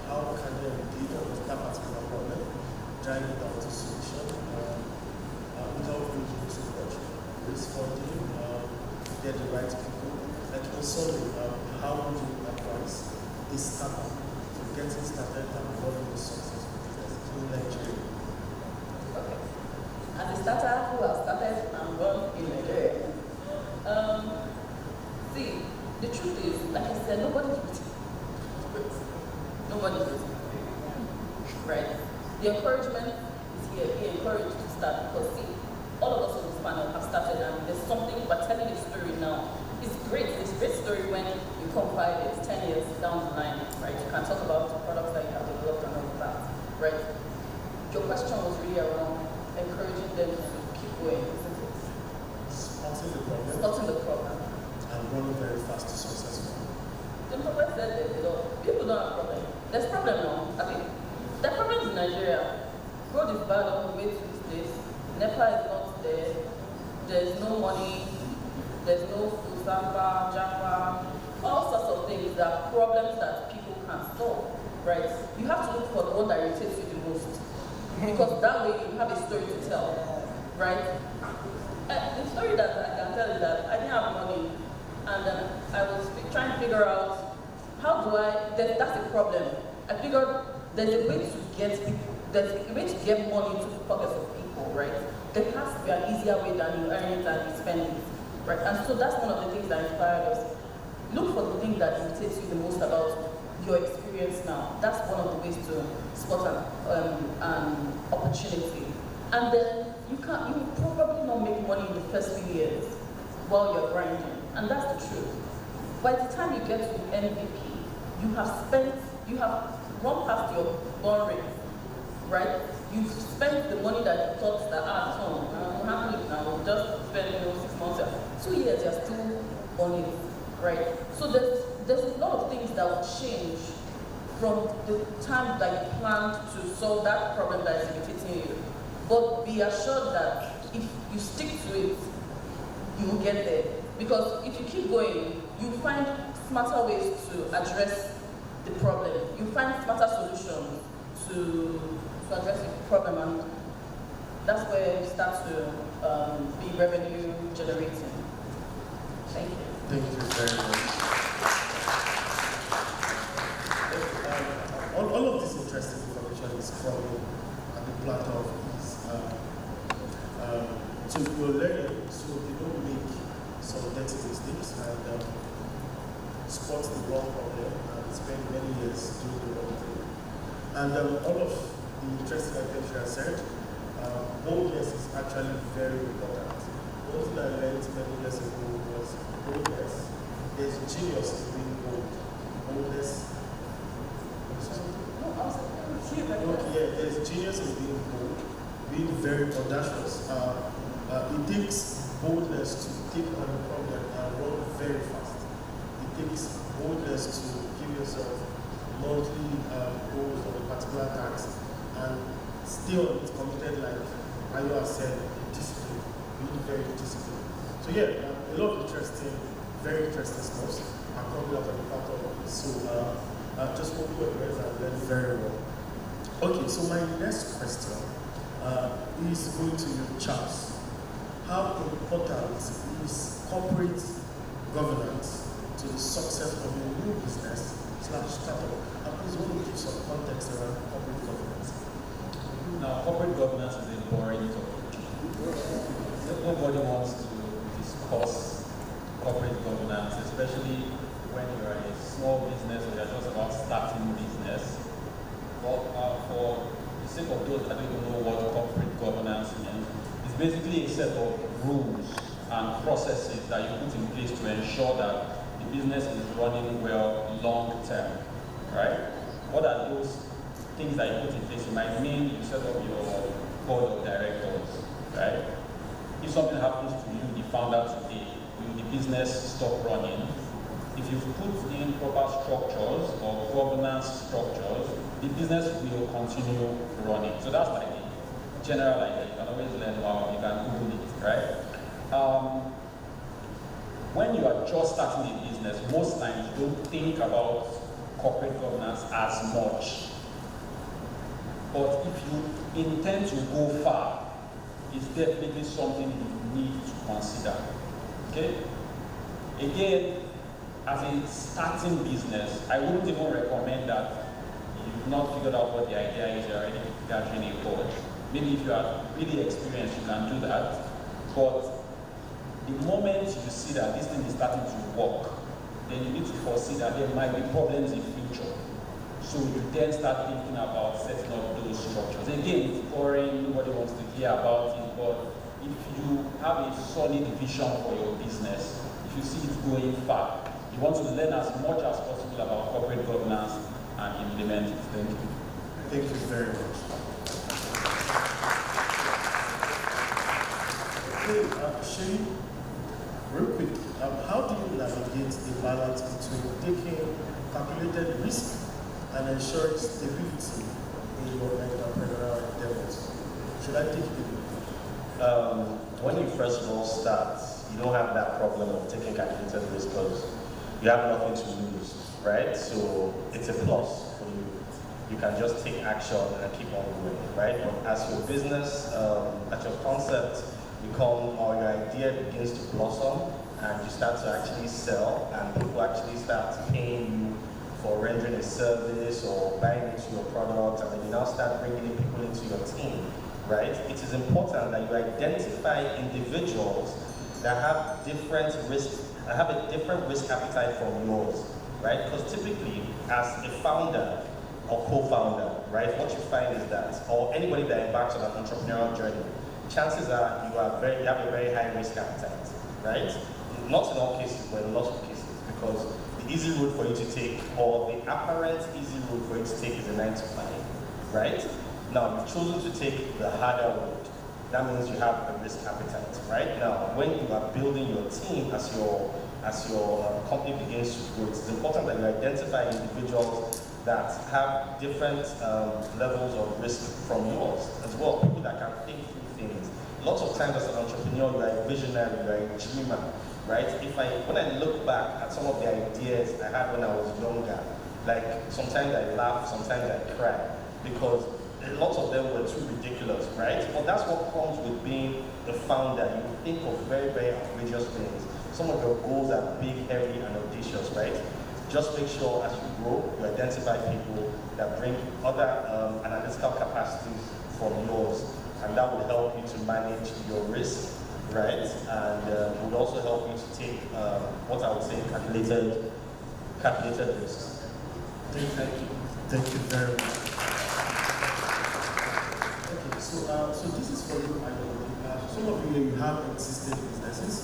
How can they deal with that particular problem, drive it out to solution without losing too much, raise funding, get the right people? Like also, how would you advise a startup to getting started and running a successful business in Nigeria? Okay. As a starter who has started and run in Nigeria, see, the truth is, like I said, nobody's written. Nobody's written. Right? The encouragement is here. Be encouraged to start because, see, all of us on this panel have started and there's something about telling a story now. It's great. It's a great story when you come 5 years, 10 years down the line, right? You can talk about the products that you have developed and all of that, right? Your question was really around encouraging them to keep going, isn't it? Spotting the problem. Spotting the problem. And running very fast to successful. The problem said that people don't have problem. There's problem now. I mean, the problem in Nigeria. Road is bad on the way to this place. NEPA is not there. There's no money. there's no Fusamba, Java, all sorts of things that are problems that people can't solve, right? You have to look for the one that irritates you the most, because that way you have a story to tell, right? The story that I can tell is that I didn't have money, and I was trying to figure out how do that's the problem. I figured there's a way to get people, there's a way to get money into the pockets of people, right? There has to be an easier way than you earn it and you spend it, right? And so that's one of the things that inspired us. Look for the thing that irritates you the most about your experience now. That's one of the ways to spot an opportunity. And then you will probably not make money in the first few years while you're grinding, and that's the truth. By the time you get to MVP, you have run past your burn rate, right? You've spent the money that you thought that, I'm happy now, just spend 6 months, 2 years, you're still on it, right? So there's a lot of things that will change from the time that you planned to solve that problem that is irritating you. But be assured that if you stick to it, you will get there. Because if you keep going, you find smarter ways to address the problem. You find smarter solutions to address the problem, and that's where you start to be revenue generating. Thank you. Thank you very much. All of this interesting information is coming at the platter of ease. So you're learning, so you don't make some dirty mistakes and spot the wrong problem and spend many years doing the wrong thing. And all of the interesting items you have said, boldness is actually very important. One thing I learned many years ago was boldness. There's genius in being bold. Boldness. Yeah, there's genius in being bold, being very audacious. It takes boldness to take on a problem and run very fast. It takes boldness to give yourself monthly goals on a particular task and stay on it committed, like Ayo has said, discipline, being very disciplined. So yeah, a lot of interesting, very interesting stuff are coming up at the part of it. So just open your ears and learn very well. Okay, so my next question is going to you, Charles. How important is corporate governance to the success of a new business / startup? And please, want to give some context around corporate governance? Now, corporate governance is a boring topic. Nobody wants to discuss corporate governance, especially when you're a small business or you're just about starting business. But for the sake of those that don't even know what corporate governance means, it's basically a set of rules and processes that you put in place to ensure that the business is running well long term, right? What are those things that you put in place? It might mean you set up your board of directors, right? If something happens to you, the founder today, will the business stop running? If you put in proper structures or governance structures, the business will continue running. So that's like the general idea. You can always learn how you can Google it, right? When you are just starting a business, most times you don't think about corporate governance as much. But if you intend to go far, it's definitely something you need to consider. Okay? Again, as a starting business, I wouldn't even recommend that you've not figured out what the idea is, you're already gathering a board. Maybe if you are really experienced, you can do that. But the moment you see that this thing is starting to work, then you need to foresee that there might be problems in future. So you then start thinking about setting up those structures. Again, it's boring, nobody wants to hear about it, but if you have a solid vision for your business, if you see it going far, you want to learn as much as possible about corporate governance and implement it. Thank you. Thank you very much. Okay, Shay, real quick, how do you navigate the balance between taking calculated risk and ensuring stability in your entrepreneurial endeavors? Should I take it? When you first of all start, you don't have that problem of taking calculated risk because you have nothing to lose, right? So it's a plus for you. You can just take action and keep on going, right? But as your business, as your concept or your idea begins to blossom and you start to actually sell and people actually start paying you for rendering a service or buying into your product, and then you now start bringing in people into your team, right? It is important that you identify individuals that have different risks, that have a different risk appetite from yours, right? Because typically, as a founder or co-founder, right, what you find is that, or anybody that embarks on an entrepreneurial journey, chances are you have a very high risk appetite, right? Not in all cases, but in lots of cases, because the easy route for you to take, or the apparent easy route for you to take is a 9 to 5, right? Now, you've chosen to take the harder route. That means you have a risk appetite, right? Now, when you are building your team as your company begins to grow, it's important that you identify individuals that have different levels of risk from yours as well, people that can think through things. Lots of times as an entrepreneur, you are a visionary, you are a dreamer, right? When I look back at some of the ideas I had when I was younger, like sometimes I laugh, sometimes I cry, because lots of them were too ridiculous, right? But that's what comes with being the founder. You think of very, very outrageous things. Some of your goals are big, heavy, and audacious, right? Just make sure as you grow, you identify people that bring other analytical capacities from yours, and that will help you to manage your risk, right? And it will also help you to take what I would say calculated risks. Thank you. Thank you very much. Okay, so this is for you, I know. Some of you have existing businesses,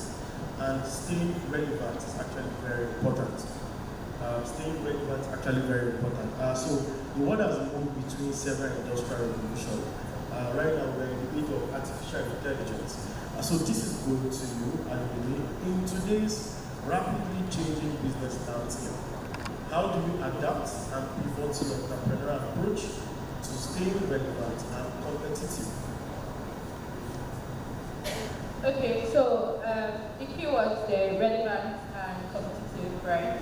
and staying relevant is actually very important. Staying relevant is actually very important. So the world has moved between several industrial revolutions. Right now we're in the age of artificial intelligence. So this is good to you and me in today's rapidly changing business landscape. How do you adapt and pivot your entrepreneurial approach to staying relevant and competitive? Okay, so the keywords there, relevant and competitive, right?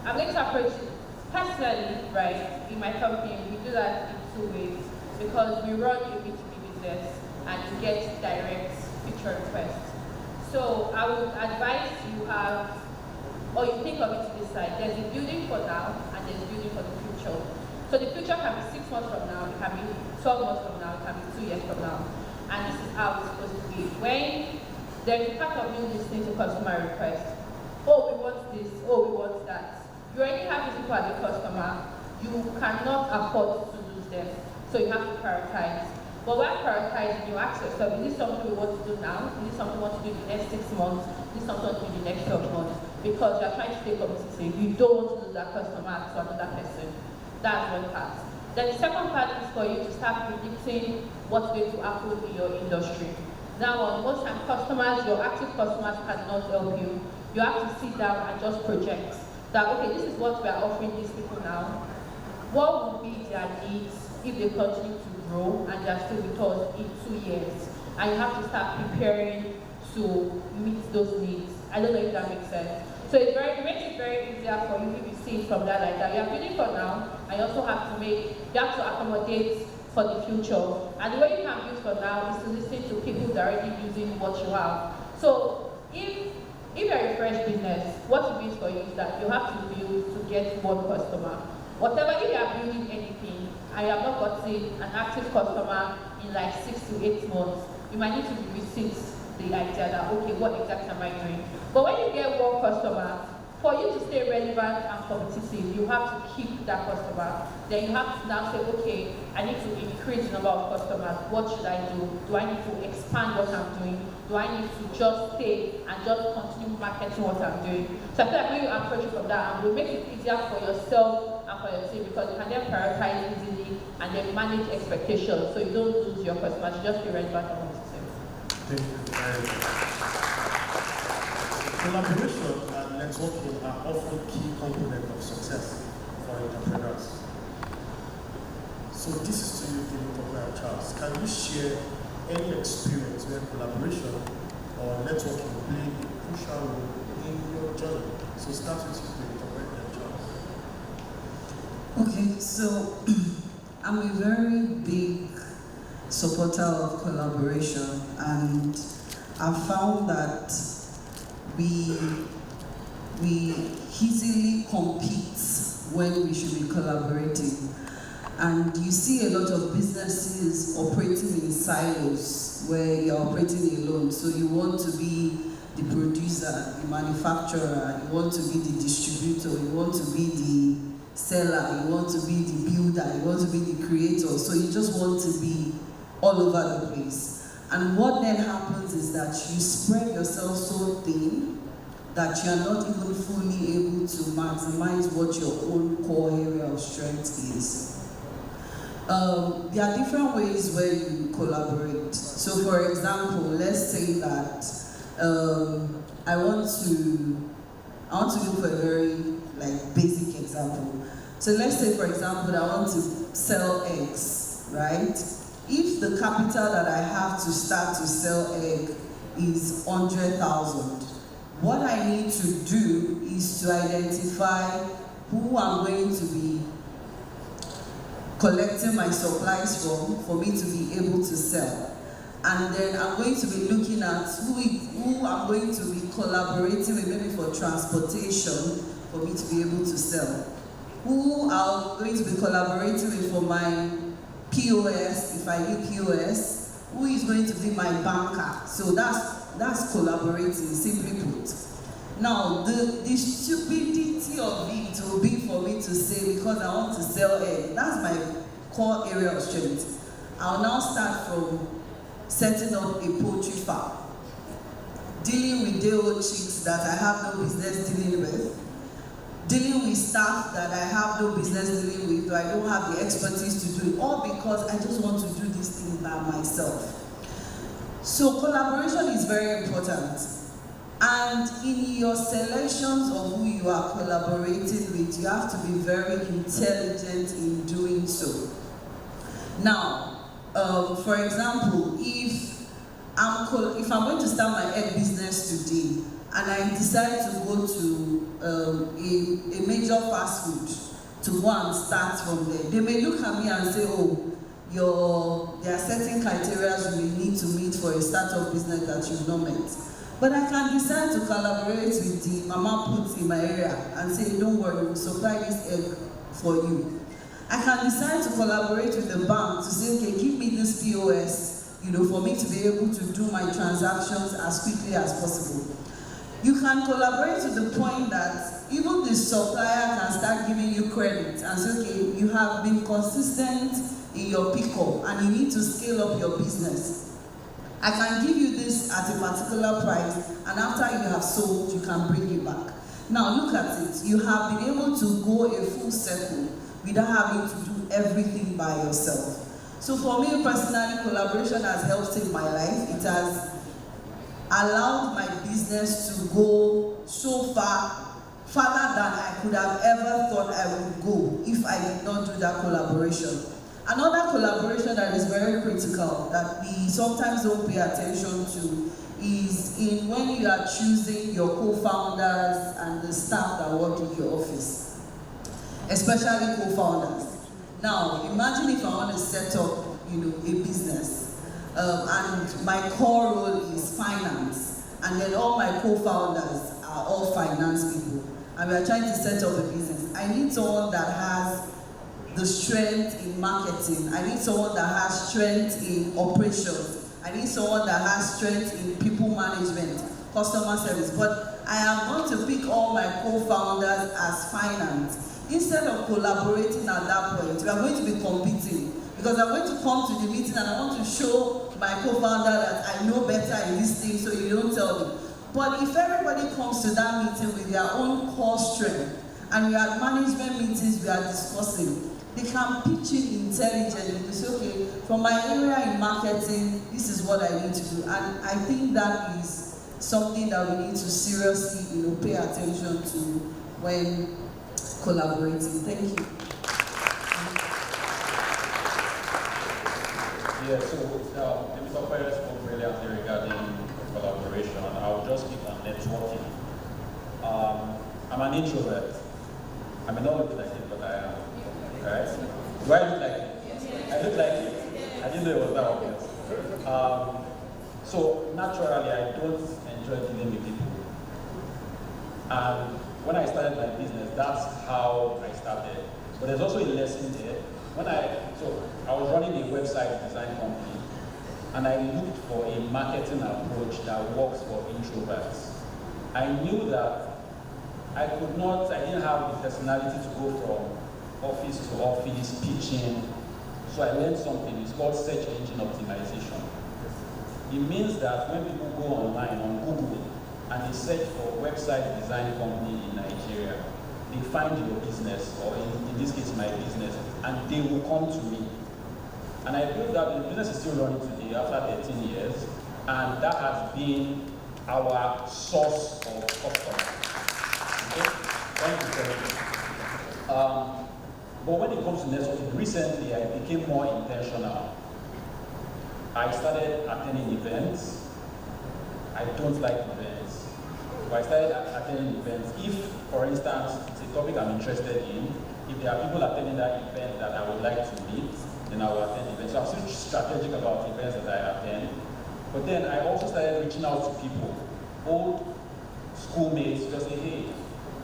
I'm going to approach it personally, right? In my company, we do that in 2 ways, because we run a B2B business and you get direct feature requests. So I would advise you you think of it to this side. There's a building for now and there's a building for the future. So the future can be 6 months from now, it can be 12 months from now, it can be 2 years from now. And this is how it's supposed to be. When there's a part of you listening to customer requests, oh, we want this, oh, we want that. You already have these people as a customer, you cannot afford to lose them. So you have to prioritize. But while prioritizing, you ask yourself, is this something we want to do now? Is this something we want to do in the next 6 months? Is this something we want to do in the next 12 months? Because you're trying to stay competitive. You don't want to lose that customer to another person. That's one part. Then the second part is for you to start predicting what's going to happen in your industry. Now, most times your active customers cannot help you. You have to sit down and just project that, okay, this is what we are offering these people now. What will be their needs if they continue to grow and they are still with us in 2 years? And you have to start preparing to meet those needs. I don't know if that makes sense. So it makes it very easier for you if you see it from that like that. You are building for now, and you also have to accommodate for the future. And the way you can build for now is to listen to people that are already using what you have. So if you're a fresh business, what it means for you is that you have to build to get one customer. Whatever, if you are building anything and you have not gotten an active customer in like 6 to 8 months, you might need to revisit the idea that, okay, what exactly am I doing? But when you get one customer, for you to stay relevant and competitive, you have to keep that customer. Then you have to now say, okay, I need to increase the number of customers. What should I do? Do I need to expand what I'm doing? Do I need to just stay and just continue marketing what I'm doing? So I feel like when you approach it from that angle, it makes it easier for yourself and for your team, because you can then prioritize easily and then manage expectations so you don't lose your customers. You just be relevant and competitive. Thank you very much. Collaboration and networking are often key components of success for entrepreneurs. So this is to you, Dr. Charles. Can you share any experience where collaboration or networking will play a crucial role in your journey. So start with you, Okay, so I'm a very big supporter of collaboration, and I've found that we easily compete when we should be collaborating. And you see a lot of businesses operating in silos where you're operating alone. So you want to be the producer, the manufacturer, you want to be the distributor, you want to be the seller, you want to be the builder, you want to be the creator. So you just want to be all over the place. And what then happens is that you spread yourself so thin that you are not even fully able to maximize what your own core area of strength is. There are different ways where you collaborate. So for example, let's say that I want to look for a very basic example. So let's say for example, I want to sell eggs, right? If the capital that I have to start to sell egg is 100,000, what I need to do is to identify who I'm going to be collecting my supplies from for me to be able to sell. And then I'm going to be looking at who I'm going to be collaborating with, maybe for transportation, for me to be able to sell. Who I'm going to be collaborating with for my POS, if I need POS, who is going to be my banker. So that's collaborating, simply put. Now, the stupidity of it will be for me to say, because I want to sell egg, that's my core area of strength. I'll now start from setting up a poultry farm, dealing with day-old chicks that I have no business dealing with, dealing with staff that I have no business dealing with, or I don't have the expertise to do it, all because I just want to do this thing by myself. So collaboration is very important. And in your selections of who you are collaborating with, you have to be very intelligent in doing so. Now, for example, if I'm going to start my egg business today, and I decide to go to a major fast food to go and start from there, they may look at me and say, oh, there are certain criteria you may need to meet for a startup business that you've not met. But I can decide to collaborate with the mama puts in my area and say, don't worry, we'll supply this egg for you. I can decide to collaborate with the bank to say, okay, give me this POS, for me to be able to do my transactions as quickly as possible. You can collaborate to the point that even the supplier can start giving you credit and say, okay, you have been consistent in your pickup and you need to scale up your business. I can give you this at a particular price, and after you have sold, you can bring it back. Now look at it. You have been able to go a full circle without having to do everything by yourself. So for me personally, collaboration has helped save my life. It has allowed my business to go so far, farther than I could have ever thought I would go if I did not do that collaboration. Another collaboration that is very critical that we sometimes don't pay attention to is in when you are choosing your co-founders and the staff that work in your office, especially co-founders. Now, imagine if I want to set up, a business, and my core role is finance, and then all my co-founders are all finance people, and we are trying to set up a business. I need someone that has the strength in marketing. I need someone that has strength in operations. I need someone that has strength in people management, customer service. But I am going to pick all my co-founders as finance. Instead of collaborating at that point, we are going to be competing. Because I'm going to come to the meeting and I want to show my co-founder that I know better in this thing, so you don't tell me. But if everybody comes to that meeting with their own core strength, and we are at management meetings, we are discussing, they can pitch it intelligently to say, okay, from my area in marketing, this is what I need to do. And I think that is something that we need to seriously, pay attention to when collaborating. Thank you. Yeah, so the Mr. Fire spoke earlier regarding collaboration, I'll just speak on networking. I'm an introvert. I may not look like it, but I am. Right? Do I look like it? I look like it. I didn't know it was that obvious. So naturally, I don't enjoy dealing with people. And when I started my business, that's how I started. But there's also a lesson there. I was running a website design company, and I looked for a marketing approach that works for introverts. I knew that I didn't have the personality to go from office to office, pitching. So I learned something, it's called search engine optimization. It means that when people go online on Google and they search for website design company in Nigeria, they find your business, or in this case my business, and they will come to me. And I believe that the business is still running today after 13 years, and that has been our source of customers. Okay? Thank you very much. But when it comes to networking, recently I became more intentional. I started attending events. I don't like events. But I started attending events. If, for instance, it's a topic I'm interested in, if there are people attending that event that I would like to meet, then I will attend events. So I'm still strategic about events that I attend. But then I also started reaching out to people, old schoolmates, just say, hey,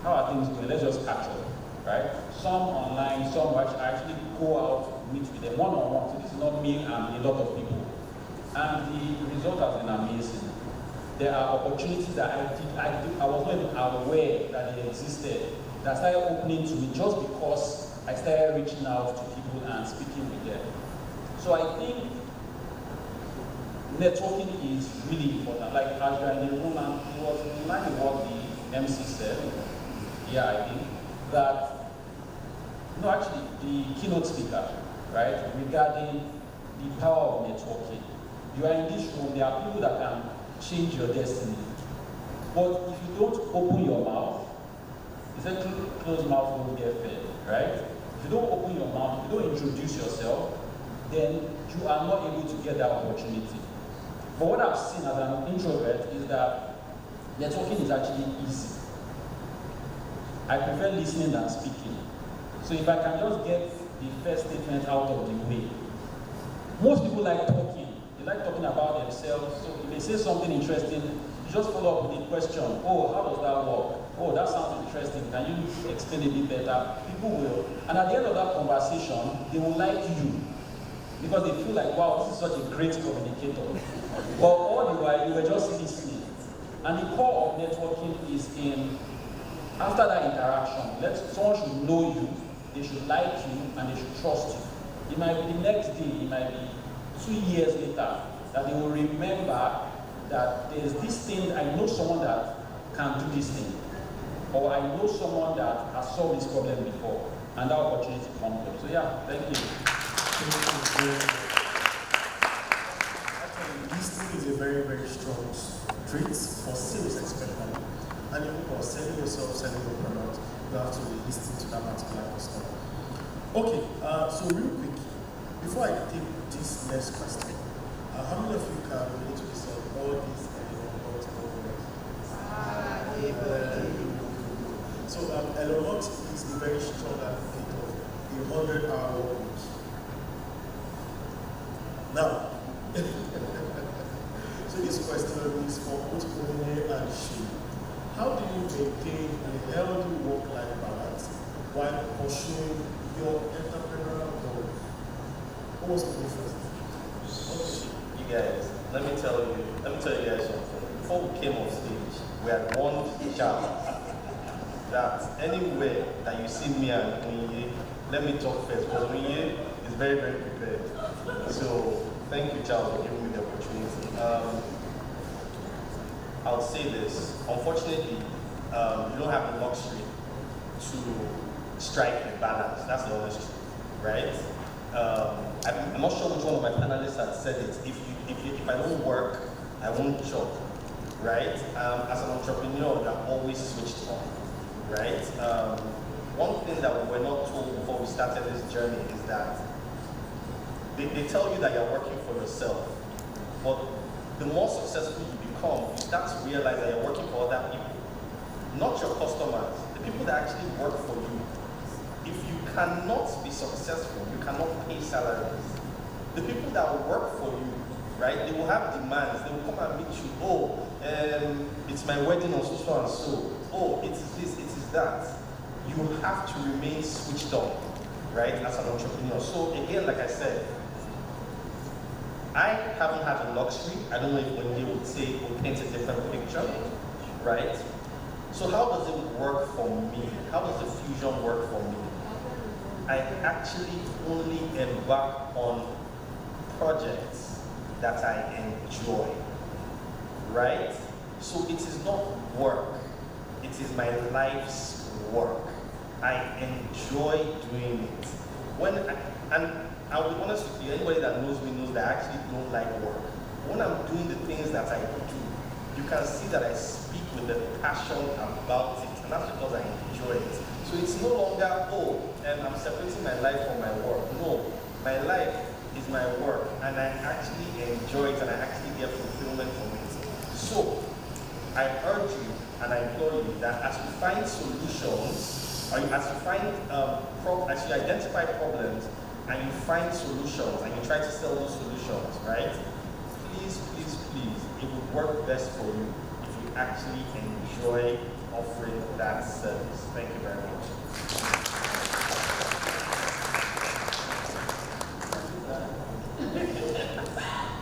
how are things going? Let's just catch up, right? Some online, some I actually go out, meet with them one-on-one. So this is not me and a lot of people. And the result has been amazing. There are opportunities that I was not even aware that they existed, that started opening to me just because I started reaching out to people and speaking with them. So I think networking is really important. Like as you're in the room, and it was in line with what the MC said. Yeah, I think that, no, actually, the keynote speaker, right, regarding the power of networking. You are in this room, there are people that can change your destiny. But if you don't open your mouth, it's a closed mouth won't get fed, right? If you don't open your mouth, if you don't introduce yourself, then you are not able to get that opportunity. But what I've seen as an introvert is that networking is actually easy. I prefer listening than speaking. So if I can just get the first statement out of the way. Most people like talking. They like talking about themselves. So if they say something interesting, you just follow up with the question, oh, how does that work? Oh, that sounds interesting. Can you explain a bit better? People will. And at the end of that conversation, they will like you. Because they feel like, wow, this is such a great communicator. But all the while, you were just listening. And the core of networking is in, after that interaction, someone should know you, they should like you, and they should trust you. It might be the next day, it might be 2 years later, that they will remember that there's this thing, I know someone that can do this thing. Or I know someone that has solved this problem before, and that opportunity comes up. So yeah, thank you. Actually, listening is a very, very strong trait for sales especially. And even for selling yourself, selling your product, you have to listen to that particular customer. Okay, so real quick, before I take this next question, how many of you can relate to this all these So Elon Musk is a very strong advocate of a 100-hour work week. Now, so this question is for both Onyinye and Shi. How do you maintain a healthy work-life balance while pursuing your entrepreneurial goals? Who wants to go first? You guys, let me tell you guys something. Before we came on stage, we had one child that anywhere that you see me and Onyinye, let me talk first, because Onyinye is very, very prepared. So thank you, Charles, for giving me the opportunity. I'll say this. Unfortunately, you don't have the luxury to strike a balance. That's the honest truth, right? I'm not sure which one of my panelists had said it. If I don't work, I won't chop, right? As an entrepreneur, you're always switched on, right? One thing that we were not told before we started this journey is that they tell you that you're working for yourself, but the more successful you become, you start to realize that you're working for other people, not your customers, the people that actually work for you. If you cannot be successful, you cannot pay salaries. The people that work for you, right, they will have demands. They will come and meet you. Oh, it's my wedding on so and so. Oh, it is this, it is that. You have to remain switched on, right, as an entrepreneur. So again, like I said, I haven't had the luxury. I don't know if when they would say or paint a different picture, right? So how does it work for me? How does the fusion work for me? I actually only embark on projects that I enjoy, right? So it is not work. It is my life's work. I enjoy doing it. And I'll be honest with you, anybody that knows me knows that I actually don't like work. When I'm doing the things that I do, you can see that I speak with a passion about it, and that's because I enjoy it. So it's no longer, I'm separating my life from my work. No, my life is my work, and I actually enjoy it, and I actually get fulfillment from it. So I urge you, and I implore you, that as you find solutions, or as you identify problems, and you find solutions, and you try to sell those solutions, right? Please, please, please, it would work best for you if you actually enjoy offering that service. Thank you very much.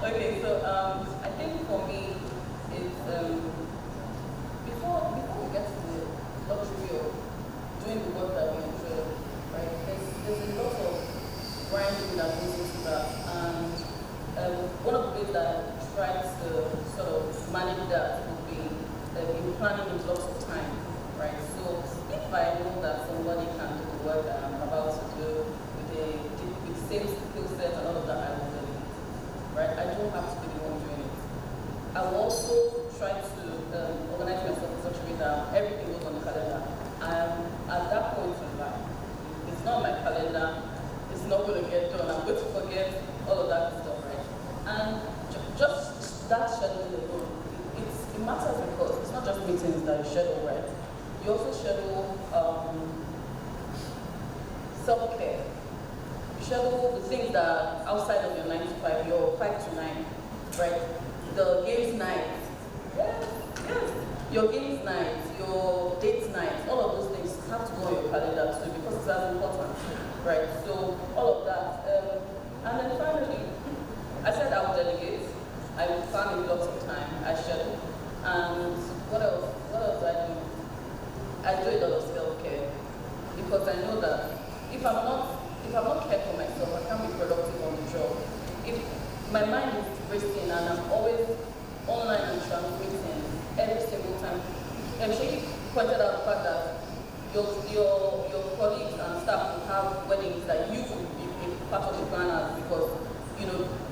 Okay, so I think for me, it's before we get to the luxury of doing the work that we enjoy, right? There's a lot of grinding that goes into that, and one of the ways that I try to sort of manage that would be in planning with lots of time, right? So if I know that somebody can do the work that I'm about to do with the same skill set and all of that, I will do it, right? I don't have to be the one doing it. I will also try to organize myself in such a way that everything goes on the calendar. I am at that point in life. It's not my calendar. It's not going to get done. I'm going to forget all of that stuff, right? And just that schedule alone, it matters because it's not just meetings that you schedule, right? You also schedule self-care. You schedule the things that are outside of your 9 to 5, your 5 to 9, right? The games night, yes, your games night, your date night, all of those things have to go on your calendar too because it's as important, right? So all of that, and then finally, I said I would delegate. I would plan in lots of time. I schedule. And what else do I do? I do a lot of self-care because I know that if I'm not care for myself, I can't be productive on the job. If my mind is racing and I'm always online and transmitting every single time, and she pointed out the fact that your colleagues and staff will have weddings that you will be part of the planners because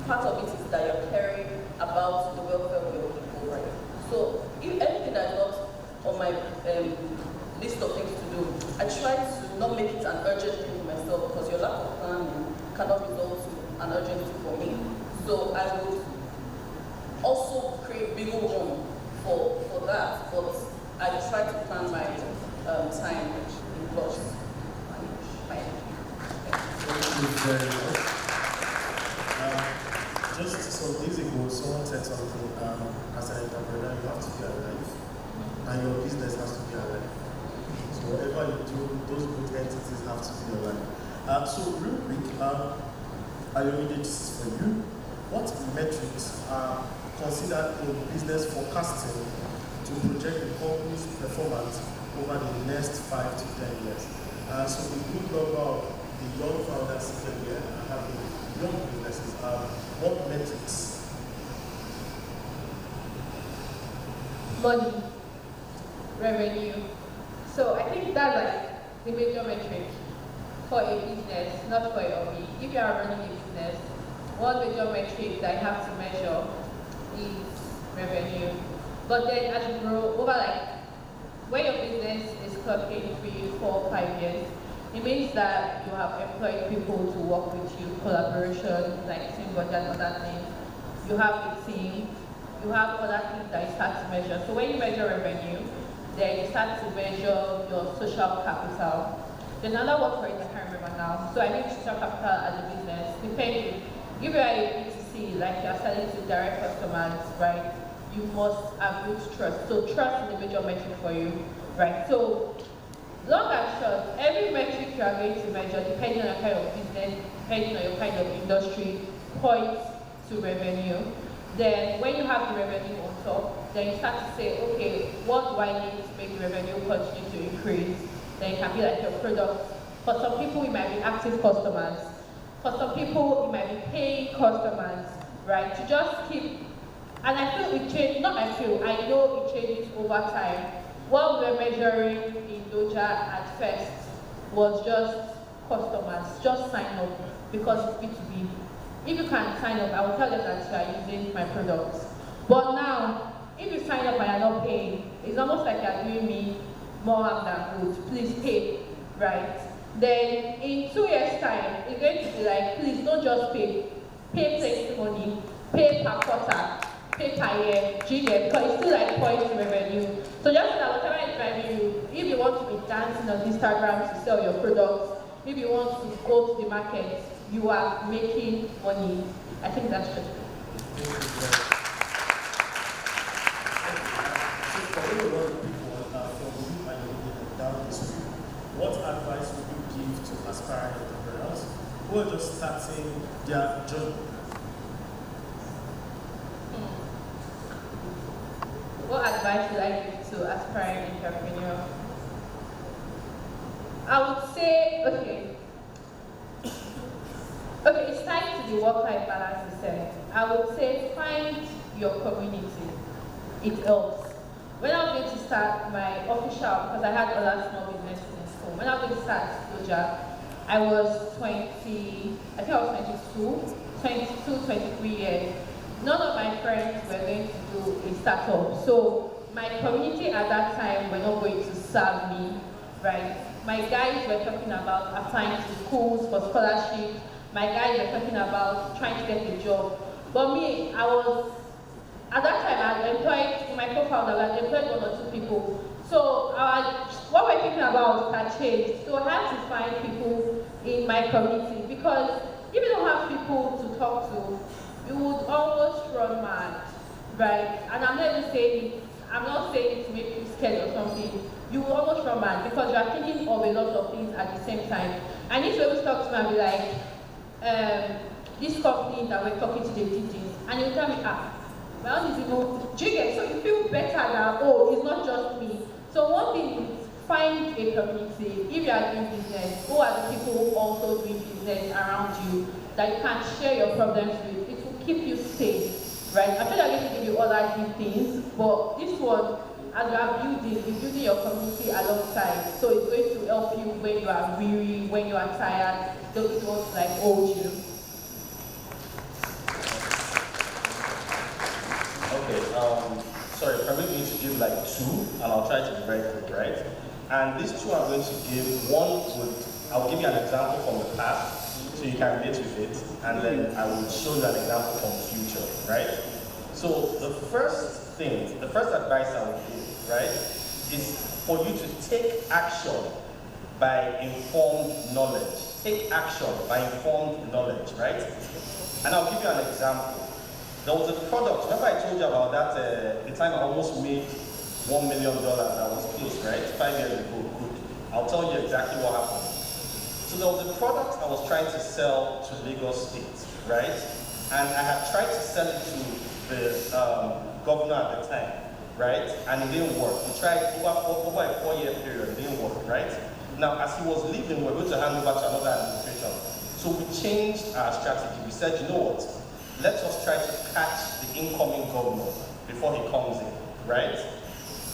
part of it is that you're caring about the welfare of your people, right? So if anything that's not on my list of things to do, I try to not make it an urgent thing for myself because your lack of planning cannot result to an urgency for me. So I would also create bigger room for that, but I try to plan my time in plus. Thank you very much. Just some days ago, someone said something, as an entrepreneur, you have to be alive, and your business has to be alive. So whatever you do, those good entities have to be alive. So real quick, I only did this for you. What metrics are considered in business forecasting to project the company's performance over the next 5 to 10 years? So a good number of the young founders sitting here and having young businesses, what metrics? Money, revenue. So I think that's like the major metric for a business, not for a hobby. If you are running a business, one major metric that you have to measure is revenue. But then as you grow, over when your business is clocking 3, 4, 5 years, it means that you have employed people to work with you, collaboration, like team budget and other things. You have a team. you have other things that you start to measure. So when you measure revenue, then you start to measure your social capital. There's another word for it, I can't remember now. So I think social capital as a business, depending. If you are a B2C, like you are selling to direct customers, right, you must have built trust. So trust is a major metric for you, right? So long and short, every metric you are going to measure, depending on your kind of business, depending on your kind of industry, points to revenue. Then when you have the revenue on top, then you start to say, okay, what do I need to make the revenue continue to increase? Then it can be like your product. For some people, it might be active customers. For some people, it might be paying customers, right? To just keep, and I feel it changes, not I feel, I know it changes over time. What we were measuring in Doja at first was just customers, just sign up, because it's B2B. If you can sign up, I will tell them that you are using my products. But now, if you sign up and you're not paying, it's almost like you're doing me more harm than good. Please pay, right? Then in 2 years' time, it's going to be like, please don't just pay. Pay plenty money, pay per quarter, pay per year, because it's still like points to revenue. So just so that whatever is driving you, if you want to be dancing on Instagram to sell your products, if you want to go to the market, you are making money. I think that's just it. What advice would you give to aspiring entrepreneurs who are just starting their journey? What advice would I give to aspiring entrepreneurs? I would say, okay, it's time to the work-life balance itself. I would say find your community. It helps. When I was going to start my official, because I had other small businesses in school, when I was going to start Doja, I was 23 years. None of my friends were going to do a startup. So my community at that time were not going to serve me, right? My guys were talking about applying to schools for scholarships. My guys were talking about trying to get a job. But me, at that time, I had employed, in my co-founder, I had employed 1 or 2 people. So what we're thinking about had changed. So I had to find people in my community, because if you don't have people to talk to, you would almost run mad, right? And I'm not saying it to make you scared or something. You will almost run mad because you are thinking of a lot of things at the same time. I need to be able to talk to me and be like, this company that we're talking to, they did this. And you'll tell me, well, do you get? So you feel better that, it's not just me. So one thing is find a community. If you are doing business, who are the people who also doing business around you that you can share your problems with? It will keep you safe, right? I'm sure they're going to give you other deep things, but this one, as you are building your community alongside. So it's going to help you when you are weary, when you are tired. Those ones like hold you. Okay, sorry, permit me to give like 2, and I'll try to be very quick, right? And these 2 I'm going to give, I'll give you an example from the past, so you can relate with it, and then I will show you an example from the future, right? So the first advice I would give, right, is for you to take action by informed knowledge. Take action by informed knowledge, right? And I'll give you an example. There was a product, remember I told you about that, the time I almost made $1 million, I was close, right? 5 years ago, good. I'll tell you exactly what happened. So there was a product I was trying to sell to Lagos State, right? And I had tried to sell it to the governor at the time, right? And it didn't work. We tried over a 4-year period, it didn't work, right? Now, as he was leaving, we were going to hand over to another administration. So we changed our strategy. We said, you know what? Let us try to catch the incoming governor before he comes in, right?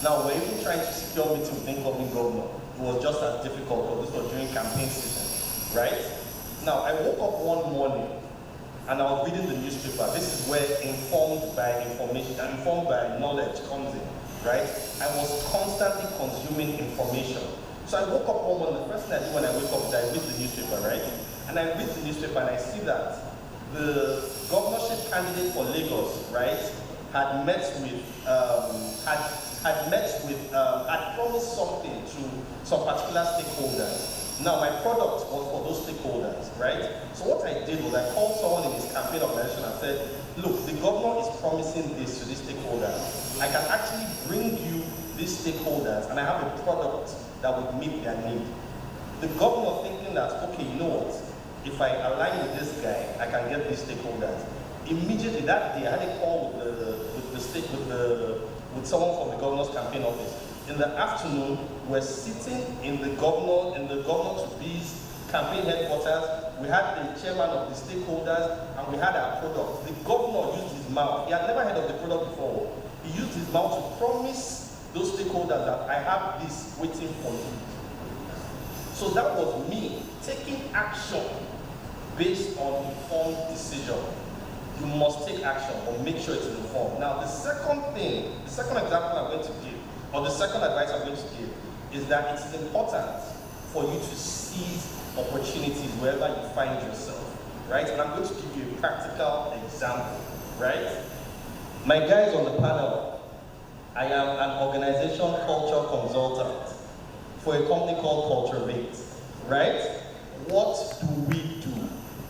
Now, we're even trying to secure meeting with the incoming governor. It was just as difficult because this was during campaign season, right? Now, I woke up one morning and I was reading the newspaper. This is where informed by knowledge comes in, right? I was constantly consuming information. So I woke up one morning, the first thing I do when I wake up is I read the newspaper, right? And I read the newspaper and I see that the governorship candidate for Lagos, right, had promised something to some particular stakeholders. Now, my product was for those stakeholders, right? So what I did was I called someone in his campaign organization and said, look, the governor is promising this to these stakeholders. I can actually bring you these stakeholders and I have a product that would meet their need. The governor thinking that, okay, you know what? If I align with this guy, I can get these stakeholders. Immediately that day, I had a call with someone from the governor's campaign office. In the afternoon, we're sitting in the governor-to-be's campaign headquarters. We had the chairman of the stakeholders, and we had our product. The governor used his mouth. He had never heard of the product before. He used his mouth to promise those stakeholders that I have this waiting for you. So that was me taking action based on informed decision. You must take action, but make sure it's informed. Now, the second example I'm going to give, or the second advice I'm going to give, is that it's important for you to seize opportunities wherever you find yourself, right? And I'm going to give you a practical example, right? My guys on the panel, I am an organization culture consultant for a company called Culturate, right? What do?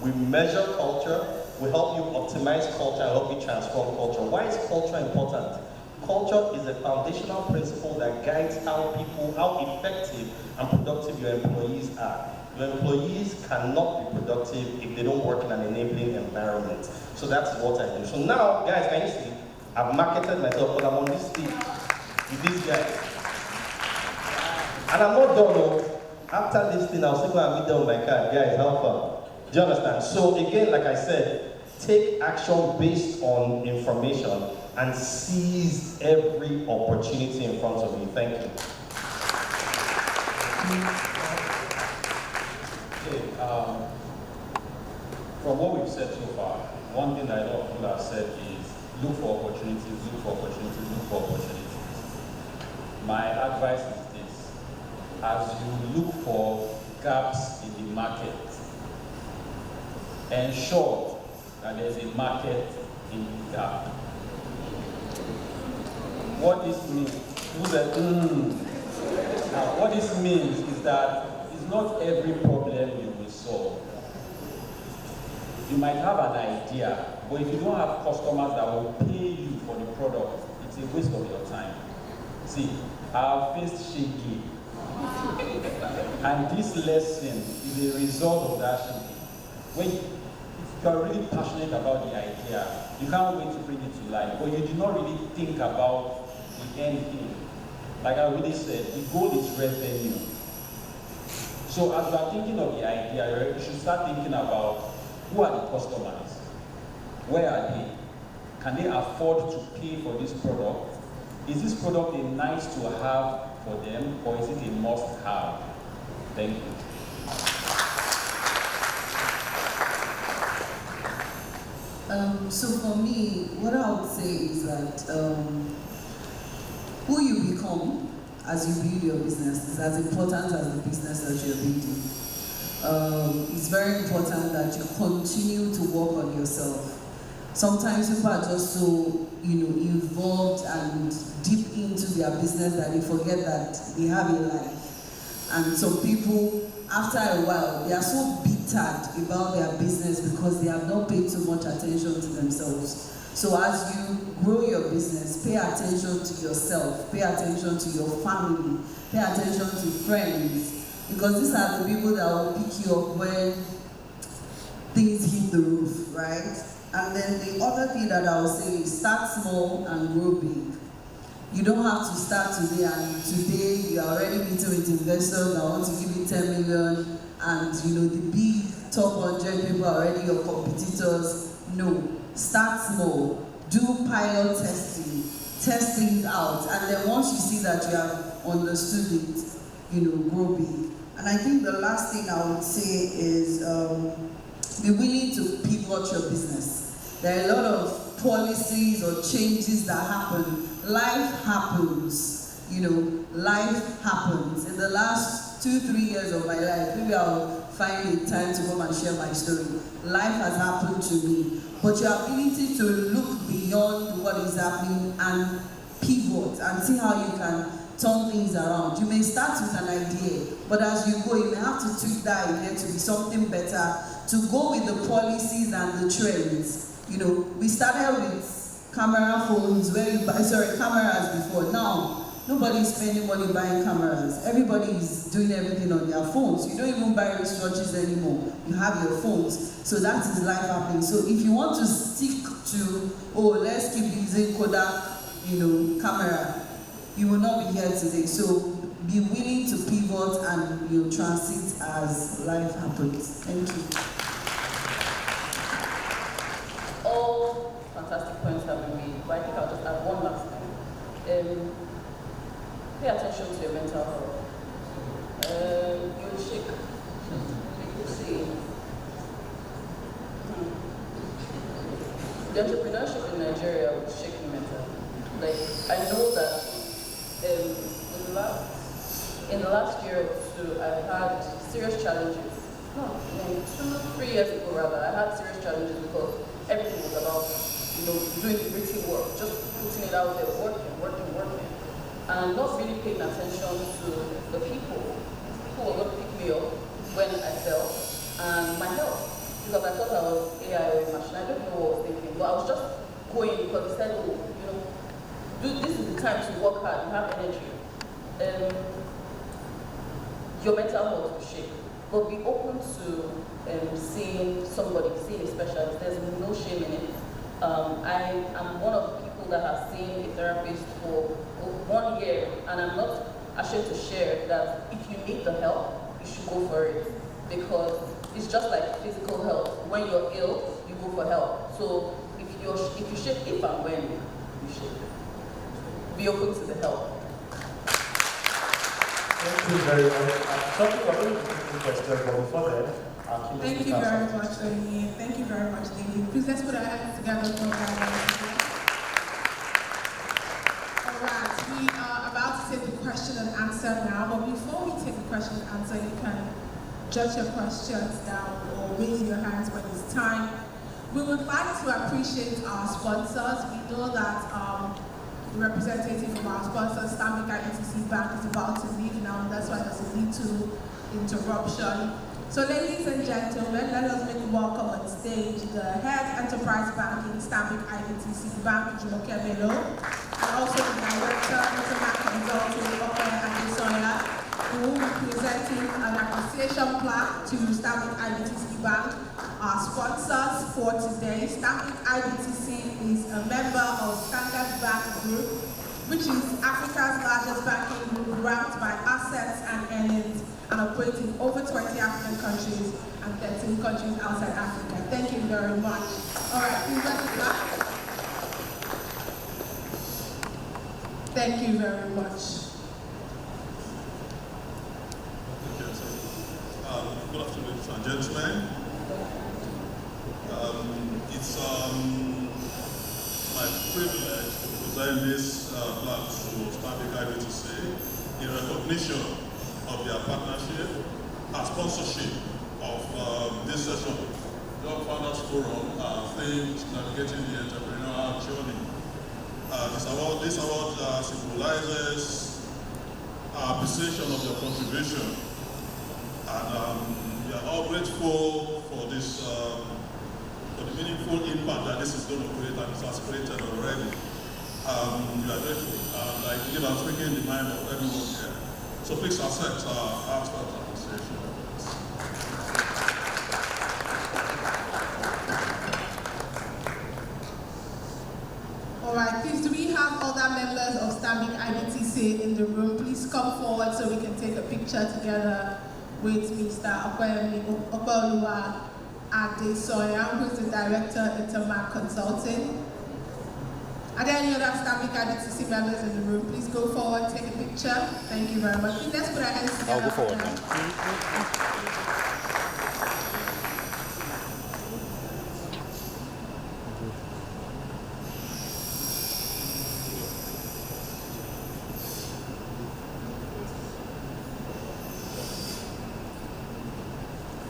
We measure culture, we help you optimize culture and help you transform culture. Why is culture important? Culture is a foundational principle that guides how effective and productive your employees are. Your employees cannot be productive if they don't work in an enabling environment. So that's what I do. So now, guys, can you see? I've marketed myself, but I'm on this stage with these guys. And I'm not done, though. After this thing, I'll still go and meet them with my card. Guys, how far? Do you understand? So again, like I said, take action based on information and seize every opportunity in front of you. Thank you. Okay, from what we've said so far, one thing that a lot of people have said is look for opportunities, look for opportunities, look for opportunities. My advice is this: as you look for gaps in the market, ensure that there's a market in the gap. What this means, what this means is that it's not every problem you will solve. You might have an idea, but if you don't have customers that will pay you for the product, it's a waste of your time. See, I have faced shaggy, and this lesson is a result of that shaggy. When you are really passionate about the idea, you can't wait to bring it to life, but you do not really think about the end game. Like I already said, the goal is revenue. So as you are thinking of the idea, you should start thinking about who are the customers? Where are they? Can they afford to pay for this product? Is this product a nice to have for them, or is it a must have? Thank you. So for me, what I would say is that who you become as you build your business is as important as the business that you're building. It's very important that you continue to work on yourself. Sometimes people are just so, involved and deep into their business that they forget that they have a life. And some people, after a while, they are so bittered about their business because they have not paid so much attention to themselves. So as you grow your business, pay attention to yourself, pay attention to your family, pay attention to friends, because these are the people that will pick you up when things hit the roof, right? And then the other thing that I will say is start small and grow big. You don't have to start today and today you are already meeting with investors that want to give you 10 million and the big top 100 people are already your competitors. No, start small, do pilot testing, test things out, and then once you see that you have understood it, grow big. And I think the last thing I would say is be willing to pivot your business. There are a lot of policies or changes that happen. Life happens, life happens. In the last 2-3 years of my life, maybe I'll find a time to come and share my story. Life has happened to me. But your ability to look beyond what is happening and pivot and see how you can turn things around. You may start with an idea, but as you go, you may have to tweak that idea to be something better, to go with the policies and the trends. You know, we started with camera phones, cameras before. Now, nobody's spending money buying cameras. Everybody is doing everything on their phones. You don't even buy wristwatches anymore. You have your phones. So that is life happening. So if you want to stick to, let's keep using Kodak, camera, you will not be here today. So be willing to pivot and transit as life happens. Thank you. All fantastic points have been made, but I think I'll just add one last thing. Pay attention to your mental health. You'll shake. You see. The entrepreneurship in Nigeria was shaking mental. Like, I know that in the last year or two, I've had serious challenges. No, 3 years ago rather, I had serious challenges because everything was about, doing gritty work, just putting it out there, working. And not really paying attention to the people who were going to pick me up when I fell, and my health. Because I thought I was AI or a machine. I don't know what I was thinking, but I was just going because they said, this is the time to work hard, you have energy. Your mental health will shake. But be open to seeing somebody, seeing a specialist. There's no shame in it. I am one of the people that has seen a therapist for 1 year, and I'm not ashamed to share that if you need the help, you should go for it, because it's just like physical health. When you're ill, you go for help. So if you shake, if and when you shake, be open to the help. Thank you very much. Something we're going to do questions, but before that, thank you very much, Tony. Thank you very much. Thank you. Please let's put our hands together for that. Alright, we are about to take the question and answer now, but before we take the question and answer, you can jot your questions down or raise your hands when it's time. We would like to appreciate our sponsors. We know that the representative of our sponsor, Stanbic IBTC Bank, is about to leave now, and that's why there's a little interruption. So ladies and gentlemen, let us make welcome on stage the Head Enterprise Banking Stanbic IBTC Bank, Jumoke Bello, and also the Director, Internet Consulting, Okoye Adesoya, who will be presenting an appreciation plaque to Stanbic IBTC Bank. Our sponsors for today, Stanbic IBTC is a member of Standard Bank Group, which is Africa's largest banking group, ranked by assets and earnings, and operating over 20 African countries and 13 countries outside Africa. Thank you very much. All right, please let us clap. Thank you very much. Good afternoon, ladies and gentlemen. It's my privilege to present this plaque to Stanbic IBTC in recognition of their partnership and sponsorship of this session. Young Founders Forum themed Navigating the Entrepreneurial Journey. This award symbolizes our appreciation of your contribution, and we are all grateful for this, for the meaningful impact that this is going to create, and it has created already. We are grateful, and I believe I'm speaking in the mind of everyone here. So please accept our heartfelt appreciation. All right, please, do we have other members of Stanbic IBTC in the room? Please come forward so we can take a picture together with Mr. Okoye Adesoya, who is the Director, Intermark Consulting. Are there any other Stanbic IBTC members in the room? Please go forward, take a picture. Thank you very much. Please, let's put our hands together. I'll go forward.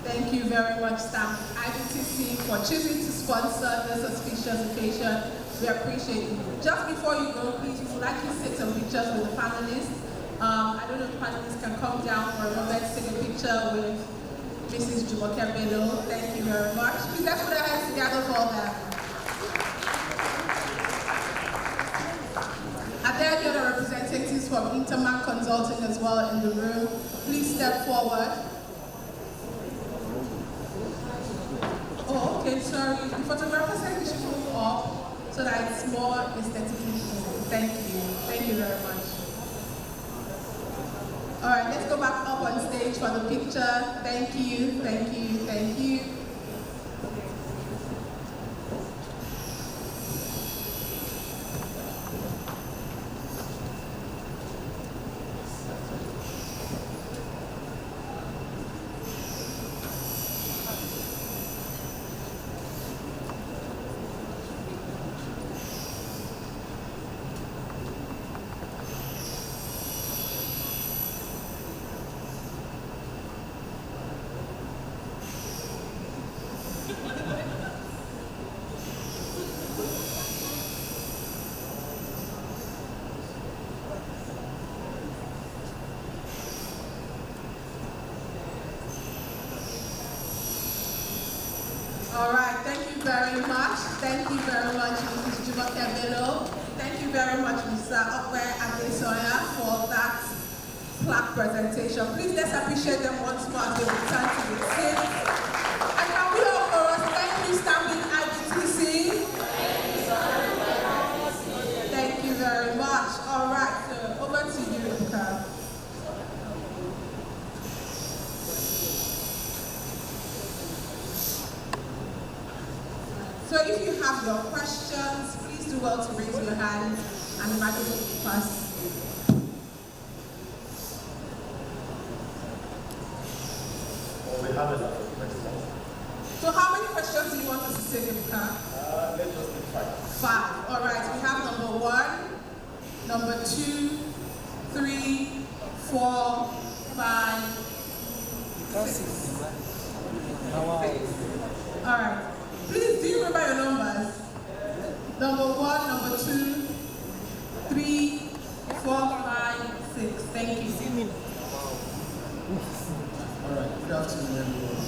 Thank you very much, staff IBTC, for choosing to sponsor this auspicious occasion. We appreciate you. Just before you go, please, if you'd like to take some pictures with the panelists, I don't know if panelists can come down for a moment, take a picture with Mrs. Jumoke Bello. Thank you very much. Please, let's put our hands together for that. Are there any other representatives from Intermark Consulting as well in the room? Please step forward. Oh, okay, sorry. The photographer said we should move up so that it's more aesthetically pleasing. Thank you. Thank you very much. All right, let's go back up on stage for the picture. Thank you, thank you, thank you. All right, thank you very much. Thank you very much, Mrs. Jumoke Bello. Thank you very much, Mr. Okwe Adesoya, for that plaque presentation. Please let's appreciate them once more as they return to the seats. And can we all for us, thank you, Stanbic IBTC. Thank you very much. All right, so over to you, Rebecca. So if you have your questions, please do well to raise your hand and the microphone will pass. Well, we have a lot of questions. So how many questions do you want us to say, Rebecca? Let's just take 5. 5. All right, we have number 1, number 2, 3, 4, 5, 6. All right. Please, do you remember your numbers? Number 1, number 2, 3, 4, 5, 6. Thank you. All right, good afternoon, everyone.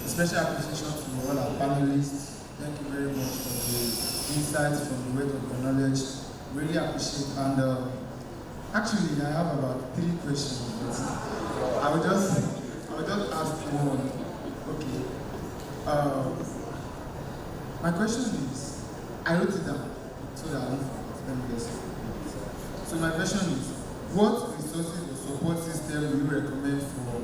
Special appreciation to all our panelists. Thank you very much for the insights, from the weight of your knowledge. Really appreciate. And actually, I have about 3 questions. I will just ask one. Okay. My question is, I wrote it down so that I won't forget. Let me guess. So my question is, what resources or support system do you recommend for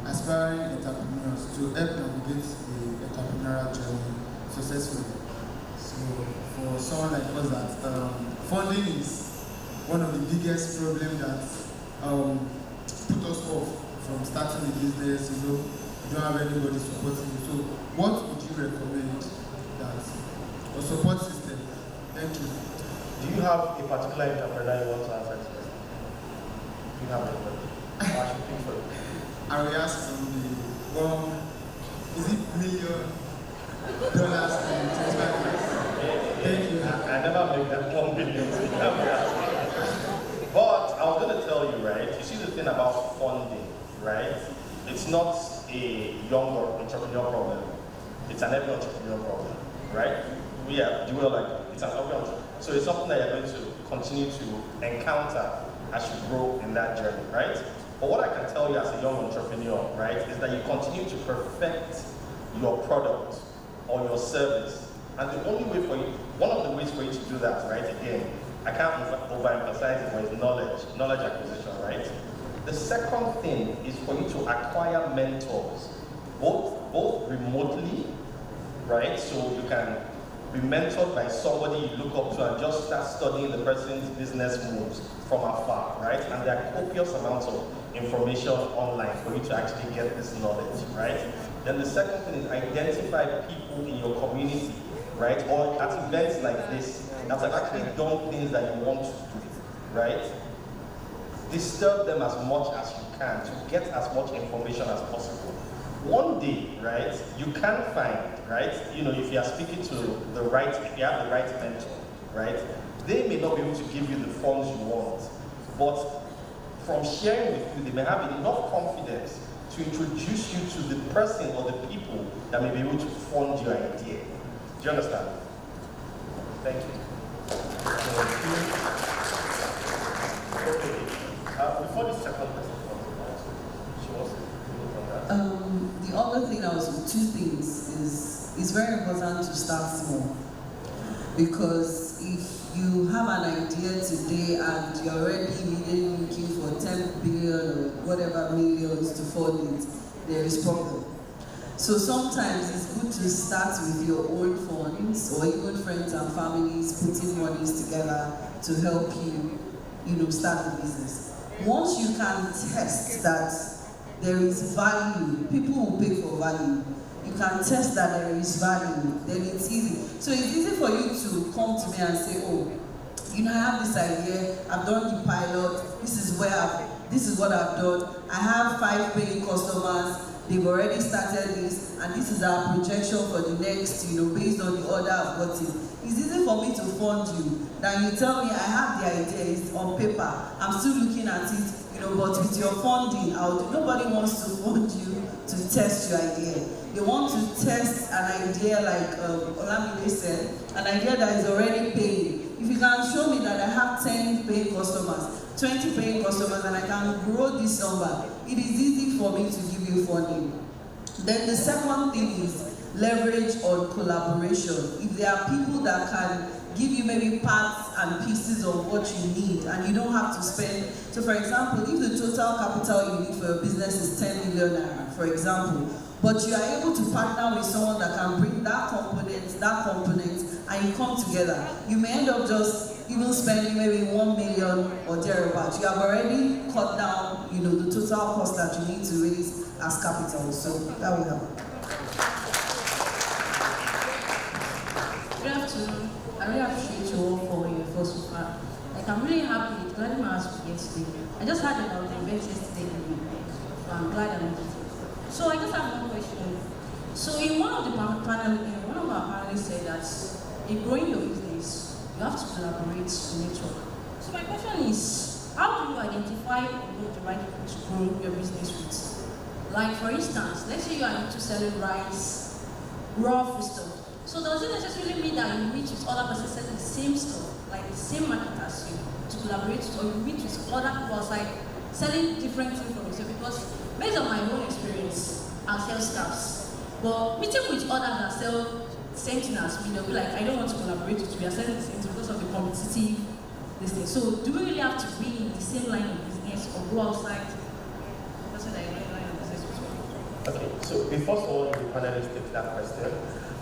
aspiring entrepreneurs to help navigate the entrepreneurial journey successfully? So for someone like us, that funding is one of the biggest problems that put us off from starting a business. You don't have anybody supporting you. So what would you recommend that a support system? Thank you. Do you have a particular entrepreneur you want to answer to? Do you have anybody? I should think for you. I will ask from the is it $1 million Thank you. I never make that 1 million. But I was going to tell you, right? You see the thing about funding, right? It's not a young entrepreneur problem. It's an every entrepreneur problem, right? It's an every entrepreneur. So it's something that you're going to continue to encounter as you grow in that journey, right? But what I can tell you as a young entrepreneur, right, is that you continue to perfect your product or your service. And the only way for you, one of the ways for you to do that, right, again, I can't overemphasize it, but it's knowledge acquisition, right? The second thing is for you to acquire mentors, both remotely, right? So you can be mentored by somebody you look up to and just start studying the person's business moves from afar, right? And there are copious amounts of information online for you to actually get this knowledge, right? Then the second thing is identify people in your community, right? Or at events like this that have actually done things that you want to do, right? Disturb them as much as you can to get as much information as possible. one day, right, you can find, right, if you are speaking to the right, if you have the right mentor, right, they may not be able to give you the funds you want, but from sharing with you, they may have enough confidence to introduce you to the person or the people that may be able to fund your idea. Do you understand? Thank you. Okay. Before the second person comes about, she wants to look on that. The other thing I was with two things is it's very important to start small, because if you have an idea today and you're already immediately looking for 10 billion or whatever millions to fund it, there is problem. So sometimes it's good to start with your own funds or even friends and families putting monies together to help you, start the business. Once you can test that there is value, people will pay for value. You can test that there is value, then it's easy. So it's easy for you to come to me and say, oh, I have this idea, I've done the pilot, this is what I've done, I have 5 paying customers, they've already started this, and this is our projection for the next, based on the order I've gotten. It's easy for me to fund you than you tell me I have the idea, it's on paper, I'm still looking at it, but with your funding, nobody wants to fund you to test your idea. They want to test an idea like Olamide said, an idea that is already paying. If you can show me that I have 10 paying customers, 20 paying customers, and I can grow this number, it is easy for me to give you funding. Then the second thing is leverage on collaboration. If there are people that can give you maybe parts and pieces of what you need, and you don't have to spend. So for example, if the total capital you need for your business is 10 million naira, for example, but you are able to partner with someone that can bring that component, and you come together, you may end up just even spending maybe 1 million or thereabouts. You have already cut down, the total cost that you need to raise as capital. So that will help. Good afternoon. I really appreciate you all for your first part. I'm really happy with glad my asked yesterday. I just heard about the event yesterday evening, so I'm glad I'm here. So I just have one question. So in one of our panelists said that in growing your business, you have to collaborate to network. So my question is, how do you identify the right people to grow your business with? Like for instance, let's say you are into selling rice, raw food stuff. So does it necessarily mean that you meet with other persons selling the same stuff, like the same market as you, to collaborate with, or you meet with other people outside selling different things from yourself? Because based on my own experience, I sell scarves. But meeting with others that sell the same thing as me, they'll be like, I don't want to collaborate with you, we are selling the same thing because of the competitive this thing. So do we really have to be in the same line of business or go outside? That's what I line of business with you. Okay, so before all the panelists take that question,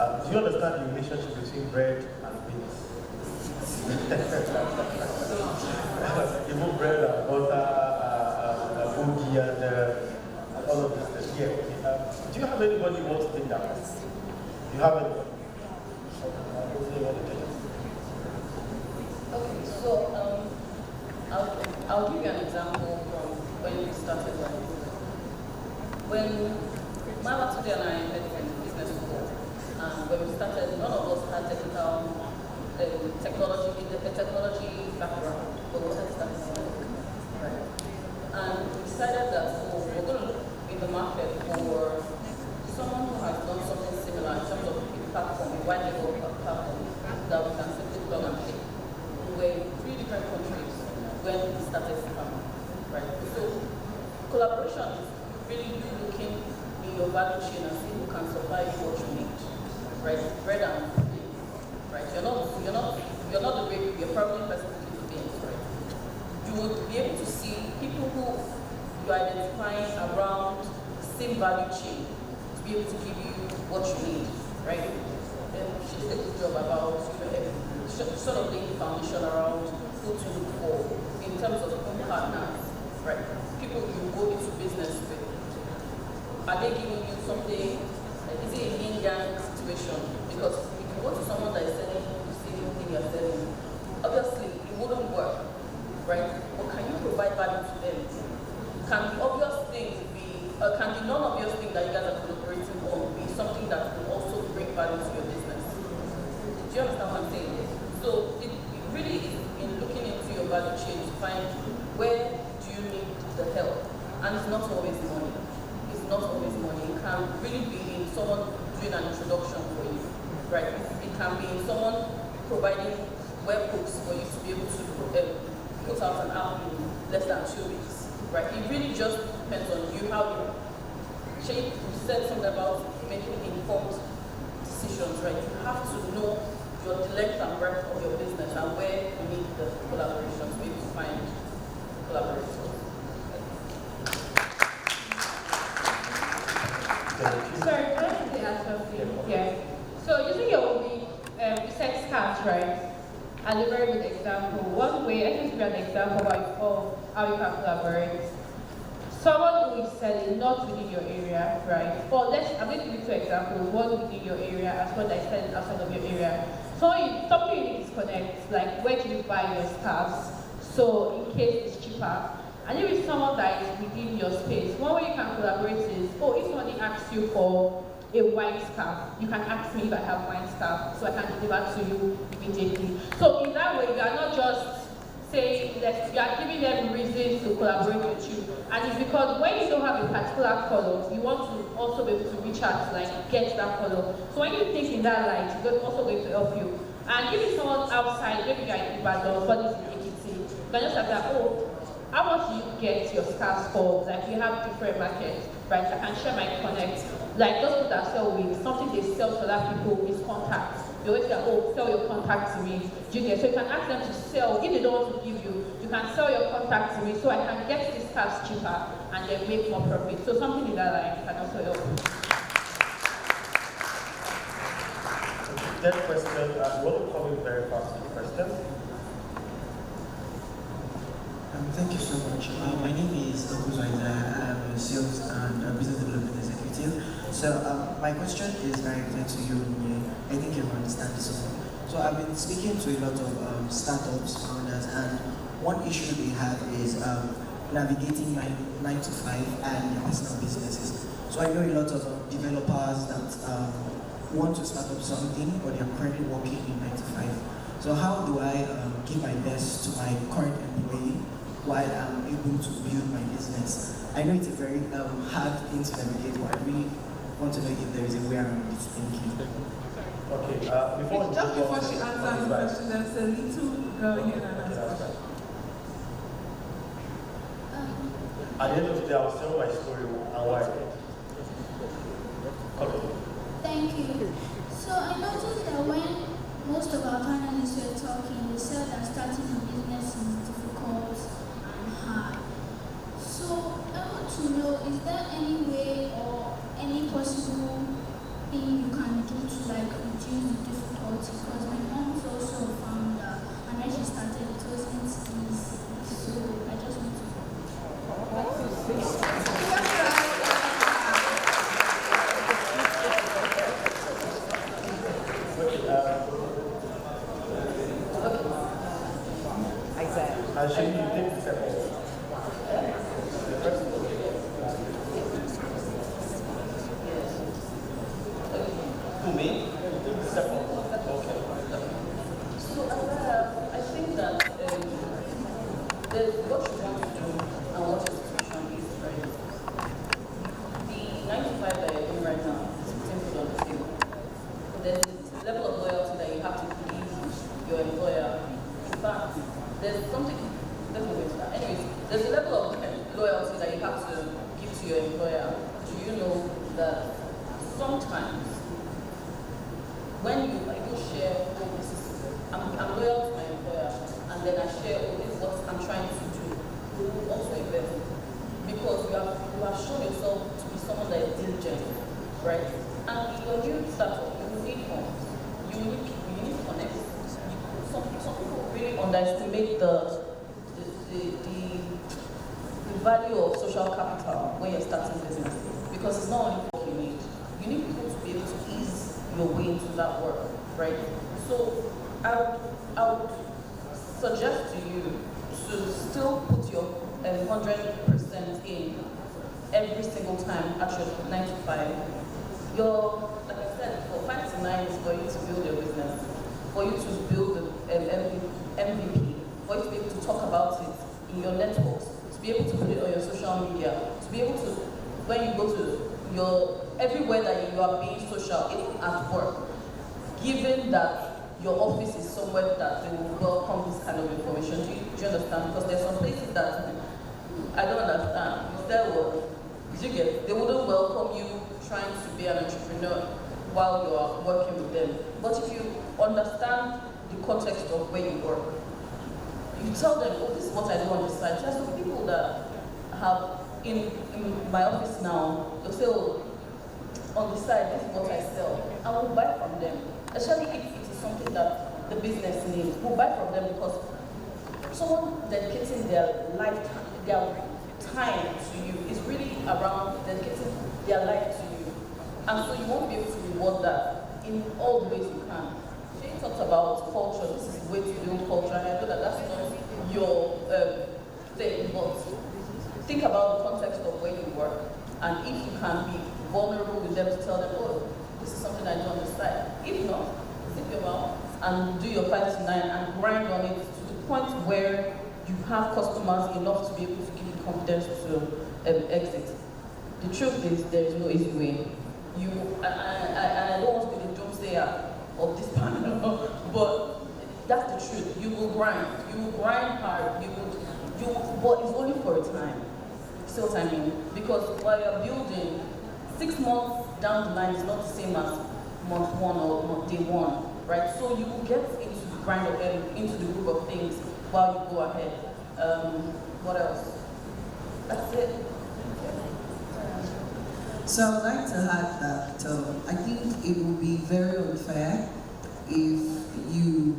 do you understand the relationship between bread and beans? Even bread and butter, boogie and all of this. Yeah. Do you have anybody who wants to take that question? You have anybody? Okay, so I'll give you an example from when we started. When Mawatude and I met in business school, when we started, none of us had technology background, but we had started selling. Right? And we decided that we're going to look in the market for someone who has done something similar in terms of a platform, a white label platform that we can simply plug and play. We were in 3 different countries when we started Scrum. Right? So collaboration is really you looking in your value chain and see who can supply you what you need. Right? Bread and food. Right? You're not the baby, you're probably the person who needs to be in, right? You would be able to see people who you're identifying around the same value chain to be able to give you what you need, right? Then she did a good job about sort of laying the foundation around who to look for in terms of home partners, right? People you go into business with. Are they giving you something? Is it a yin-yang situation? Because if you go to someone that is selling the same thing you're selling, obviously it wouldn't work, right? But can you provide value to them? Can the obvious thing be can the non-obvious thing that you guys are collaborating on be something that will also bring value to your business? Do you understand what I'm saying? So it really is in looking into your value chain to find where do you need the help. And it's not always money. It's not always money. It can really be in someone doing an introduction for you, right? It can be in someone providing webhooks for you to be able to put out an app in less than 2 weeks, right? It really just depends on you, how you shape. You said something about making informed decisions, right? You have to know your length and breadth of your business and where you need the collaboration to be able to find collaborators. Sorry, can I quickly ask something? Yeah. So using your week, you said scarves, right? As a very good example. One way, I just give an example of how you can collaborate. Someone who is selling not within your area, right? Or I'm going to give you 2 examples. One within your area as well as selling outside of your area. So something you need to disconnect, like where do you buy your scarves? So in case it's cheaper. And if it's someone that is within your space, one way you can collaborate is, if somebody asks you for a wine scarf, you can ask me if I have wine scarf, so I can deliver to you immediately. So in that way, you are not just saying that you are giving them reasons to collaborate with you. And it's because when you don't have a particular color, you want to also be able to reach out to get that color. So when you think in that light, it's also going to help you. And if it's someone outside, maybe you're in Ibadan, but it's in Ekiti, you can just have that, how much do you get your scarves for? Like we have different markets, right? I can share my connect. Like those people that sell wigs, something they sell to other people is contacts. They always say, sell your contact to me. Do you get? So you can ask them to sell. If they don't want to give you, you can sell your contact to me so I can get these scarves cheaper and then make more profit. So something in that line can also help. That question, we want to come in very fast with the question. Thank you so much. My name is Okuzaida. I'm a sales and business development executive. So my question is very clear to you. I think you understand this one. So I've been speaking to a lot of startups, founders, and one issue they have is navigating 9 to 5 and their personal businesses. So I know a lot of developers that want to start up something, but they're currently working in 9 to 5. So how do I give my best to my current employee while I'm able to build my business? I know it's a very hard thing to navigate, but I really want to know if there is a way around this. Thank you. Okay, before she answers the question, there's a little girl here that has a question. At the end of the day, I will tell my story and why. Okay. Thank you. So I noticed that when most of our panelists were talking, they said that starting a business is difficult and hard. So I want to know, is there any way or any possible thing you can do to reduce the difficulty? Because my mom is also a founder, and when she started, it wasn't easy. So I just want to know. Actually, you take the second. To me? The second. Okay. So I think that there's what you want to do and what your situation is, right? The 9 to 5 that you're doing right now is simple on the table. There's a level of loyalty that you have to give your employer. In fact, there's something, let's move into that. Anyways, there's a level of loyalty that you have to give to your employer. Do you know that sometimes when you share, I'm loyal to my employer, and then I share, this is what I'm trying to do, you will also invest. Because you have shown yourself to be someone that is diligent, right? And in your new startup, you need funds, you need people, you need connects. Some people really underestimate the value of social capital when you're starting business, because it's not only what you need. You need people to be able to ease your way into that work, right? So I would suggest to you to still put your 100% in every single time at your 9 to 5. Your, like I said, for 5 to 9 is for you to build your business, for you to build the MVP, for you to be able to talk about it in your networks, to be able to put it on your social media, to be able to, when you go to your, everywhere that you are being social, even at work, given that your office is somewhere that they will welcome this kind of information. Do you understand? Because there's some places that I don't understand. You say, well, they wouldn't welcome you trying to be an entrepreneur while you are working with them. But if you understand the context of where you work, you tell them, oh, this is what I do on the side. There's some people that have, in my office now, they'll say, oh, on the side, this is what I sell. I will buy from them. Especially if it is something that the business needs. We'll buy from them because someone dedicating their lifetime, their time to you is really around dedicating their life to you. And so you won't be able to reward that in all the ways you can. She talked about culture. This is the way to build culture. And I know that that's not your thing, but think about the context of where you work. And if you can be vulnerable with them to tell them, oh, this is something I do on the side. If not, zip your mouth and do your 5 to 9 and grind on it to the point where you have customers enough to be able to give you confidence to exit. The truth is, there is no easy way. I don't want to be the doomsayer of this panel, but that's the truth. You will grind. You will grind hard. But it's only for a time. See what I mean? Because while you're building, 6 months down the line is not the same as month 1 or day 1, right? So you will get into the grind of into the group of things while you go ahead. What else? That's it. So I would like to add that I think it would be very unfair if you,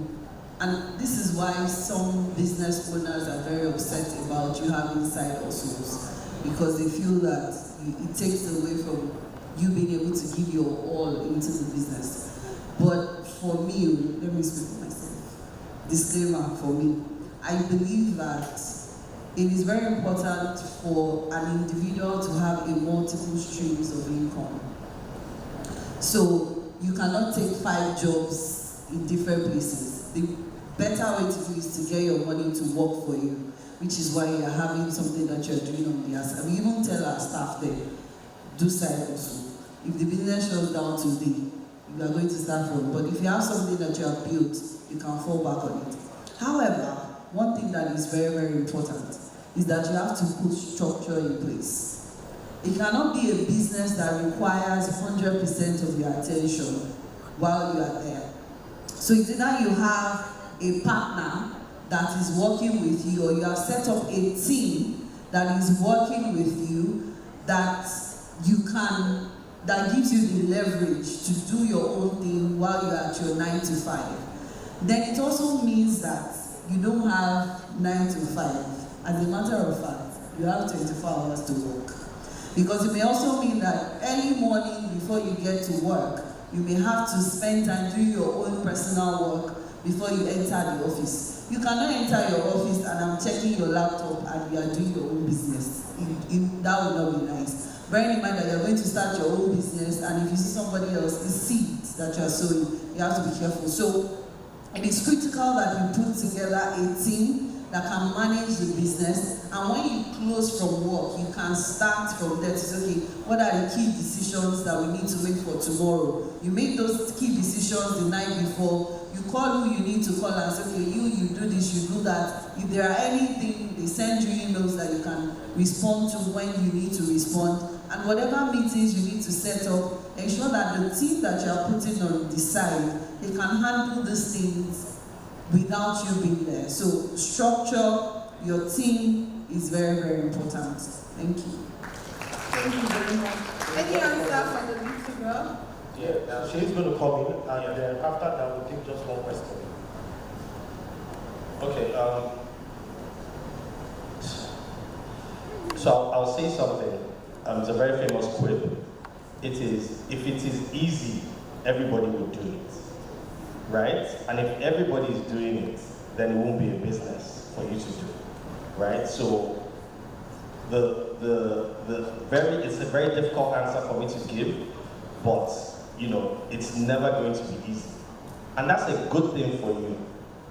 and this is why some business owners are very upset about you having side hustles, because they feel that it takes away from you being able to give your all into the business. But for me, let me speak for myself. Disclaimer for me, I believe that it is very important for an individual to have a multiple streams of income. So you cannot take 5 jobs in different places. The better way to do is to get your money to work for you, which is why you're having something that you're doing on the outside. We even tell our staff there, do side hustle. If the business shuts down today, you are going to start from. But if you have something that you have built, you can fall back on it. However, one thing that is very, very important is that you have to put structure in place. It cannot be a business that requires 100% of your attention while you are there. So it's either you have a partner that is working with you, or you have set up a team that is working with you that you can, that gives you the leverage to do your own thing while you're at your 9 to 5. Then it also means that you don't have 9 to 5. As a matter of fact, you have 24 hours to work. Because it may also mean that early morning before you get to work, you may have to spend time doing your own personal work before you enter the office. You cannot enter your office and I'm checking your laptop and you are doing your own business. That would not be nice. Bearing in mind that you're going to start your own business, and if you see somebody else's seeds that you are sowing, you have to be careful. So it is critical that you put together a team that can manage the business, and when you close from work, you can start from there to say, okay, what are the key decisions that we need to make for tomorrow? You make those key decisions the night before, you call who you need to call and say, okay, you do this, you do that. If there are anything, they send you emails that you can respond to when you need to respond. And whatever meetings you need to set up, ensure that the team that you are putting on the side, they can handle these things without you being there. So structure your team is very, very important. Thank you. Thank you very much. Any answer from the little girl? Yeah, she's going to come in, and then after that we'll take just one question. Okay, so I'll say something. It's a very famous quip. It is, if it is easy, everybody will do it, right? And if everybody is doing it, then it won't be a business for you to do, right? So it's a very difficult answer for me to give, but you know, it's never going to be easy. And that's a good thing for you,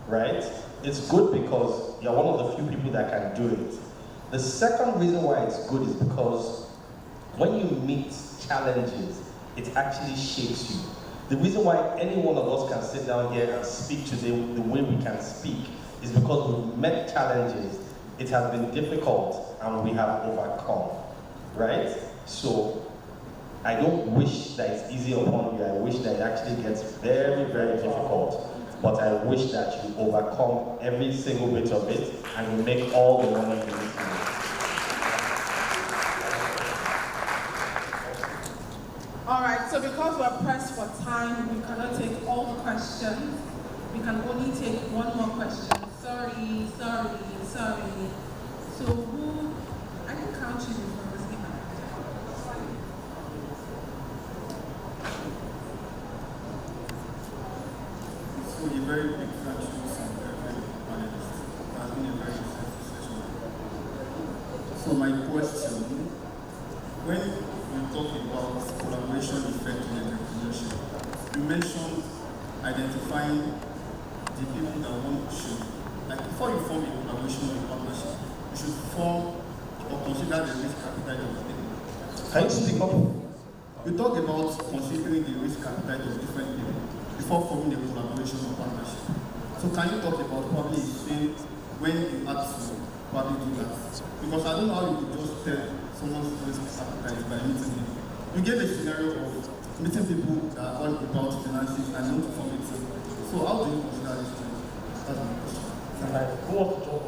right? It's good because you're one of the few people that can do it. The second reason why it's good is because when you meet challenges, it actually shapes you. The reason why any one of us can sit down here and speak today the way we can speak is because we've met challenges, it has been difficult, and we have overcome, right? So I don't wish that it's easy upon you. I wish that it actually gets very, very difficult. But I wish that you overcome every single bit of it and you make all the money you need to make. All right, so because we're pressed for time, we cannot take all the questions. We can only take one more question. Sorry. So who, I can count you before I was given. So a very big franchise and very big panelists. It has been a very interesting session. So my question, when you talk about collaboration effect in entrepreneurship, you mentioned identifying the people that want to, like before you form a collaboration or a partnership, you should form or consider the risk appetite of the people. Can you speak up? You talk about considering the risk appetite of different people before forming a collaboration or partnership. So can you talk about probably when you have to probably do that? Because I don't know how you could just tell someone's risk appetite by meeting them. You gave a scenario of meeting people that are all about finances and not from it. So how do you consider this thing? That's my question. Who wants to talk?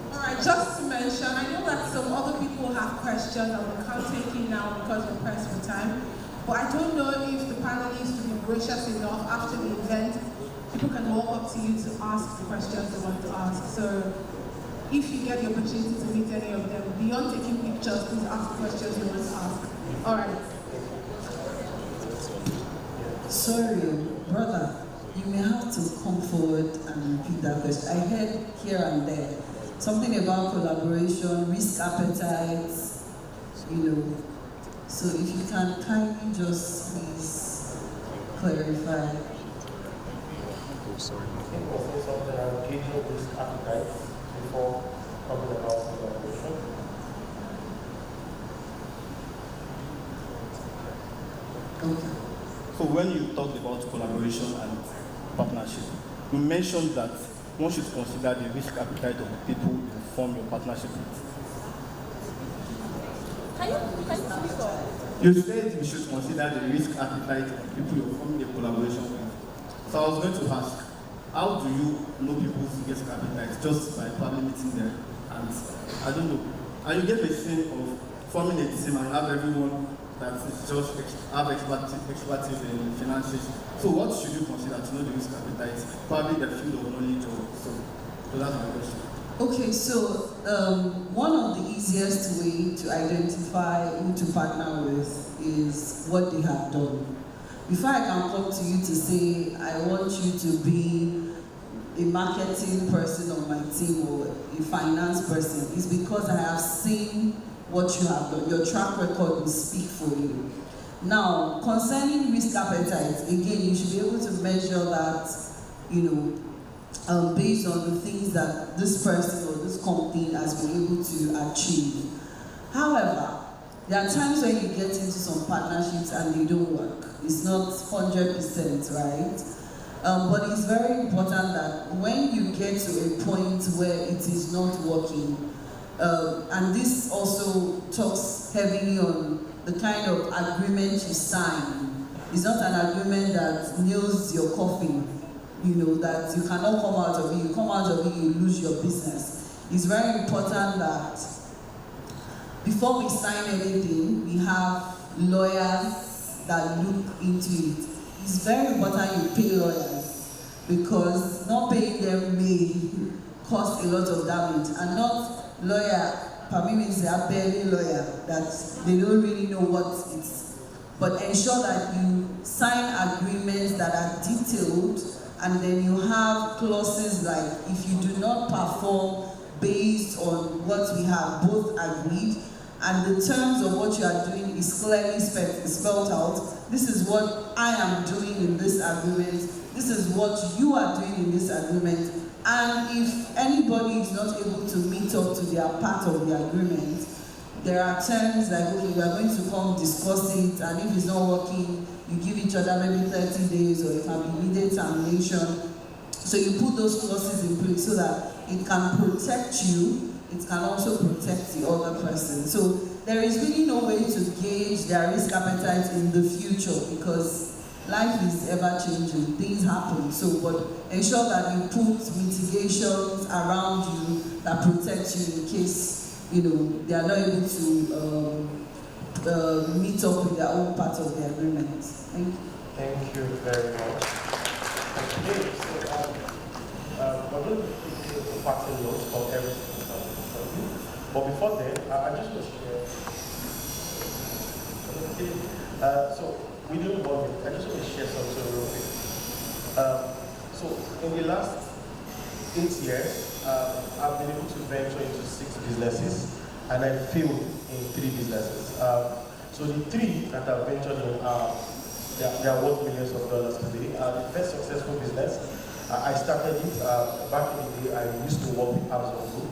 All right, just to mention, I know that some other people have questions and we can't take it now because we're pressed for time. But I don't know if the panelists will be gracious enough after the event, people can walk up to you to ask the questions they want to ask. So if you get the opportunity to meet any of them, beyond taking pictures, please ask the questions you want to ask. All right. Sorry, brother, you may have to come forward and repeat that question. I heard here and there something about collaboration, risk appetite, you know. So if you can kindly just please clarify. Sorry. I think we'll say something about gauging risk appetite before talking about collaboration. Okay. So when you talked about collaboration and partnership, you mentioned that one should consider the risk appetite of the people you form your partnership with. You said you should consider the risk appetite of the people you're forming a collaboration with. So I was going to ask, how do you know people's risk appetite? Just by probably meeting them and I don't know. And you get a sense of forming a team and have everyone that is just have expertise in finances. So what should you consider to know the risk appetite? Probably the field of knowledge or so. So that's my question. Okay, so one of the easiest way to identify who to partner with is what they have done. Before I can come to you to say, I want you to be a marketing person on my team or a finance person, it's because I have seen what you have done. Your track record will speak for you. Now, concerning risk appetite, again, you should be able to measure that, you know, based on the things that this person or this company has been able to achieve. However, there are times when you get into some partnerships and they don't work. It's not 100%, right? But it's very important that when you get to a point where it is not working, and this also talks heavily on the kind of agreement you sign. It's not an agreement that nails your coffin, you know, that you cannot come out of it. You come out of it, you lose your business. It's very important that before we sign anything, we have lawyers that look into it. It's very important you pay lawyers because not paying them may cause a lot of damage, and not lawyer, permit me to say, a barely lawyer, that they don't really know what it's. But ensure that you sign agreements that are detailed, and then you have clauses like if you do not perform based on what we have both agreed, and the terms of what you are doing is clearly spelled out. This is what I am doing in this agreement. This is what you are doing in this agreement. And if anybody is not able to meet up to their part of the agreement, there are terms like, okay, we are going to come discuss it, and if it's not working, you give each other maybe 30 days, or it can be immediate termination. So you put those clauses in place so that it can protect you, it can also protect the other person. So there is really no way to gauge their risk appetite in the future, because life is ever changing, things happen. So, but ensure that you put mitigations around you that protect you in case, you know, they are not able to meet up with their own part of the agreement. Thank you. Thank you very much. Okay, so we're going to take the passing notes from everything from you. But before then, I just want to share. Okay, so within 1 minute, I just want to share something real quick. So in the last 8 years, I've been able to venture into 6 businesses, and I failed in 3 businesses. So the 3 that I've ventured in they are worth millions of dollars today. The first successful business, I started it back in the day. I used to work with Amazon Group.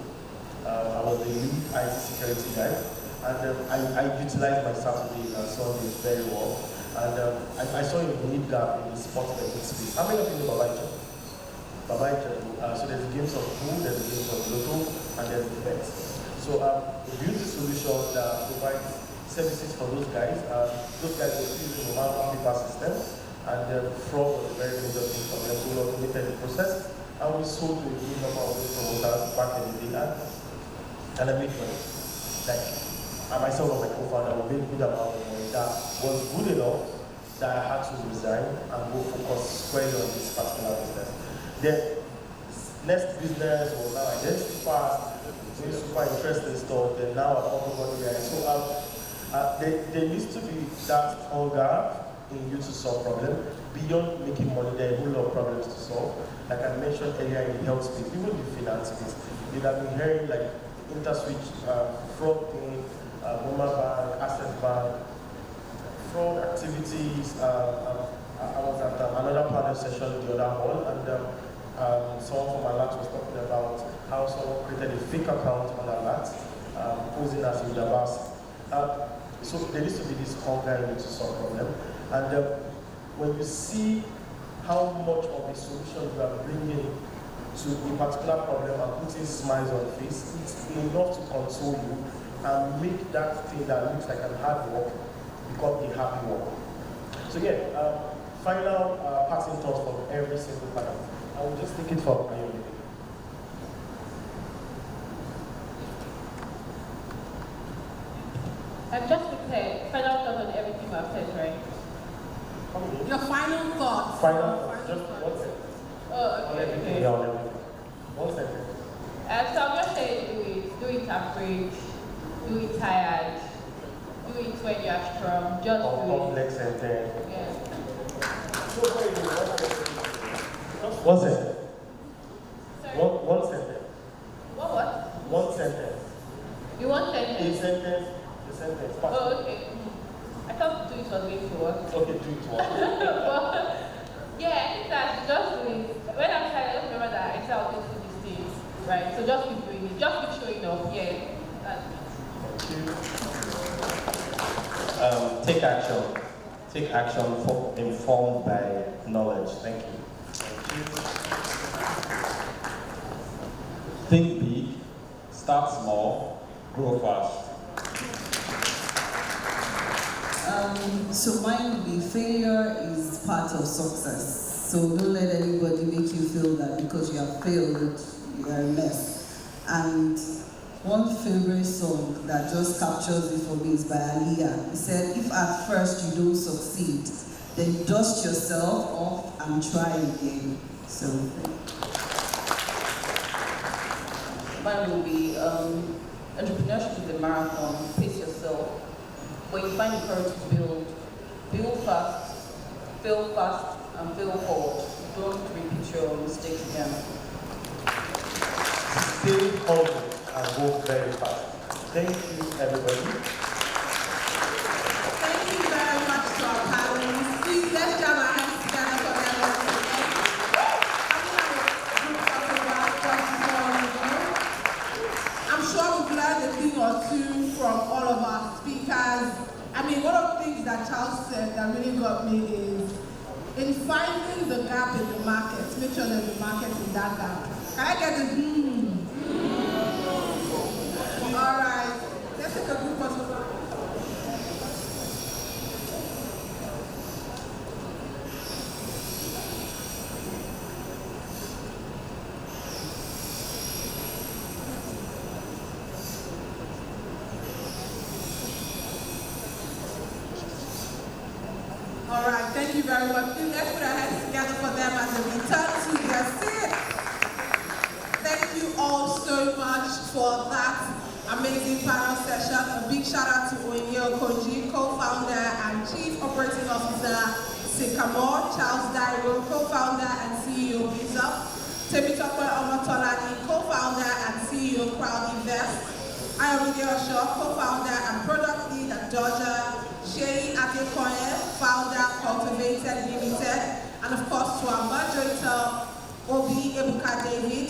I was the lead IT security guy, and I utilized my Saturday and Sundays very well. And I saw a need gap in the sports betting space. How many of you know Babaicha? So there's the games of pool, there's the games of lotto, and there's the bets. So we built a solution that provides services for those guys. Those guys were using the manual paper system, and fraud was a very major thing for them. So we automated the process, and we sold to a good number of those promoters back in the day, and I made money. Like, I myself and my co-founder, we made good amount of money that was good enough that I had to resign and go focus squarely on this particular business. The next business was now identity fast, doing super interesting stuff. Then now I'm on money guys. So there needs to be that hunger in you to solve problems. Beyond making money, there are a whole lot of problems to solve. Like I mentioned earlier in the health space, even the finance space. You have been hearing like interswitch, fraud thing, Woman Bank, Access Bank, fraud activities. I was at another panel session the other hall, and someone from Alert was talking about how someone created a fake account on Alert, posing as a Jabas. So there needs to be this hunger in you to solve problem. And when you see how much of a solution you are bringing to a particular problem and putting smiles on your face, it's enough to console you and make that thing that looks like a hard work become a happy work. So yeah, final passing thoughts from every single panel. I will just take it from Ayode. I'm just prepared. Final thought on everything I've said, right? Your final thoughts. Just 1 second. Oh, okay. Okay. Yeah, 1 second. So I'm just saying, do it average, do it tired, do it when you're strong, just do it. Complex sentence. Yeah. 1 second. Sorry. One sentence. What? 1 sentence. You want sentence? A sentence. A sentence. Oh, okay. I thought do it was going to work. Okay, do it once. But, yeah, I think that just do it. When I'm trying, I just remember that I said I'll do these things, right? So just keep doing it. Just keep showing up. Yeah, that's it. Take action. Take action informed by knowledge. Thank you. Think big, start small, grow fast. So mine would be failure is part of success. So don't let anybody make you feel that because you have failed, you are a mess. And one favorite song that just captures it for me is by Aliyah. He said, if at first you don't succeed, then dust yourself off and try again. So Mine will be entrepreneurship is a marathon. Pace yourself. When you find the courage to build fast, fail fast, and fail forward. Don't repeat your mistakes again. stay humble and work very fast. Thank you, everybody. Thank you very much to our panelists. Please, let's jam our hands together for them once again. I'm sure we've learned a thing or two from all of our speakers. I mean, one of the things that Charles said that really got me is, in finding the gap in the market, make sure there's a market in that gap. Can I get a All right, let's take a group of All right, thank you very much. Let's put our hands together for them as they return to their seats. Thank you all so much for that amazing panel session. A big shout out to Onyeo Koji, co-founder and chief operating officer, Sycamore, Charles Dairo, co-founder and CEO, Visa, Temitope Omotolani, co-founder and CEO, Crowd Invest, Ayomide Osho, co-founder and product lead at Dodger, Shay Adekoye, founder, Cultivated Limited, and of course to our moderator, Obi Ebuka David,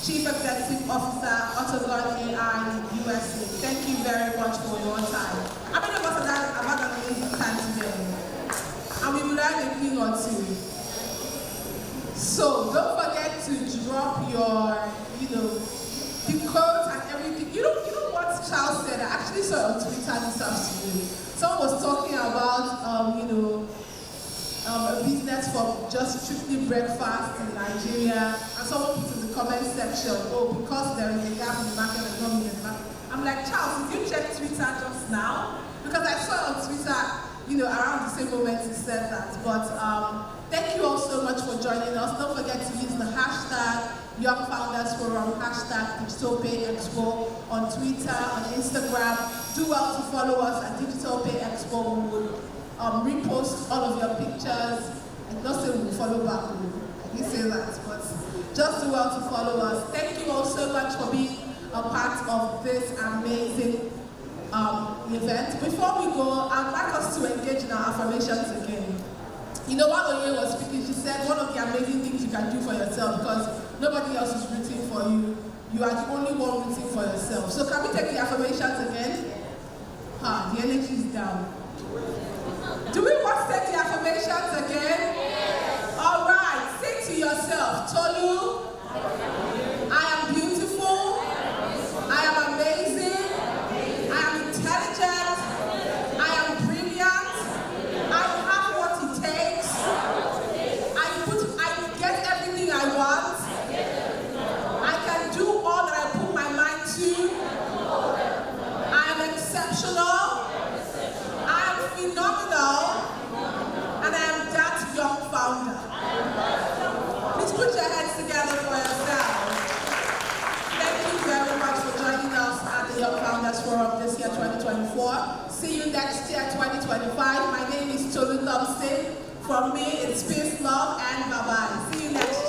Chief Executive Officer, Autogon AI USA. Thank you very much for your time. How many of us have had an amazing time today? And we've learned a thing or two. So don't forget to drop your, the quotes and everything. You know what Charles said? I actually saw it on Twitter this afternoon. Someone was talking about, a business for just strictly breakfast in Nigeria, and someone put in the comment section, oh, because there is a gap in the market, there's no meaning in the market. I'm like, Charles, did you check Twitter just now? Because I saw on Twitter, around the same moment he said that. But thank you all so much for joining us. Don't forget to use the hashtag Young Founders Forum, hashtag Digital PayExpo on Twitter, on Instagram. Do well to follow us at Digital PayExpo. We will repost all of your pictures. And not say we'll follow back. I didn't say that, but just do well to follow us. Thank you all so much for being a part of this amazing event. Before we go, I'd like us to engage in our affirmations again. While Oye was speaking, she said one of the amazing things you can do for yourself, because nobody else is rooting for you. You are the only one rooting for yourself. So can we take the affirmations again? The energy is down. Do we want to take the affirmations again? Yes. All right, say to yourself, Tolu, I am beautiful, I am amazing, I am intelligent, I am brilliant, I have what it takes, I get everything I want, I can do all that I put my mind to, I am exceptional, I am phenomenal, and I am that young founder. Please put your hands together for yourselves. Thank you very much for joining us at the Young Founders Forum this year, 2024. See you next year, 2025. My name is Tolu Thompson. From me, it's peace, love, and bye-bye. See you next year.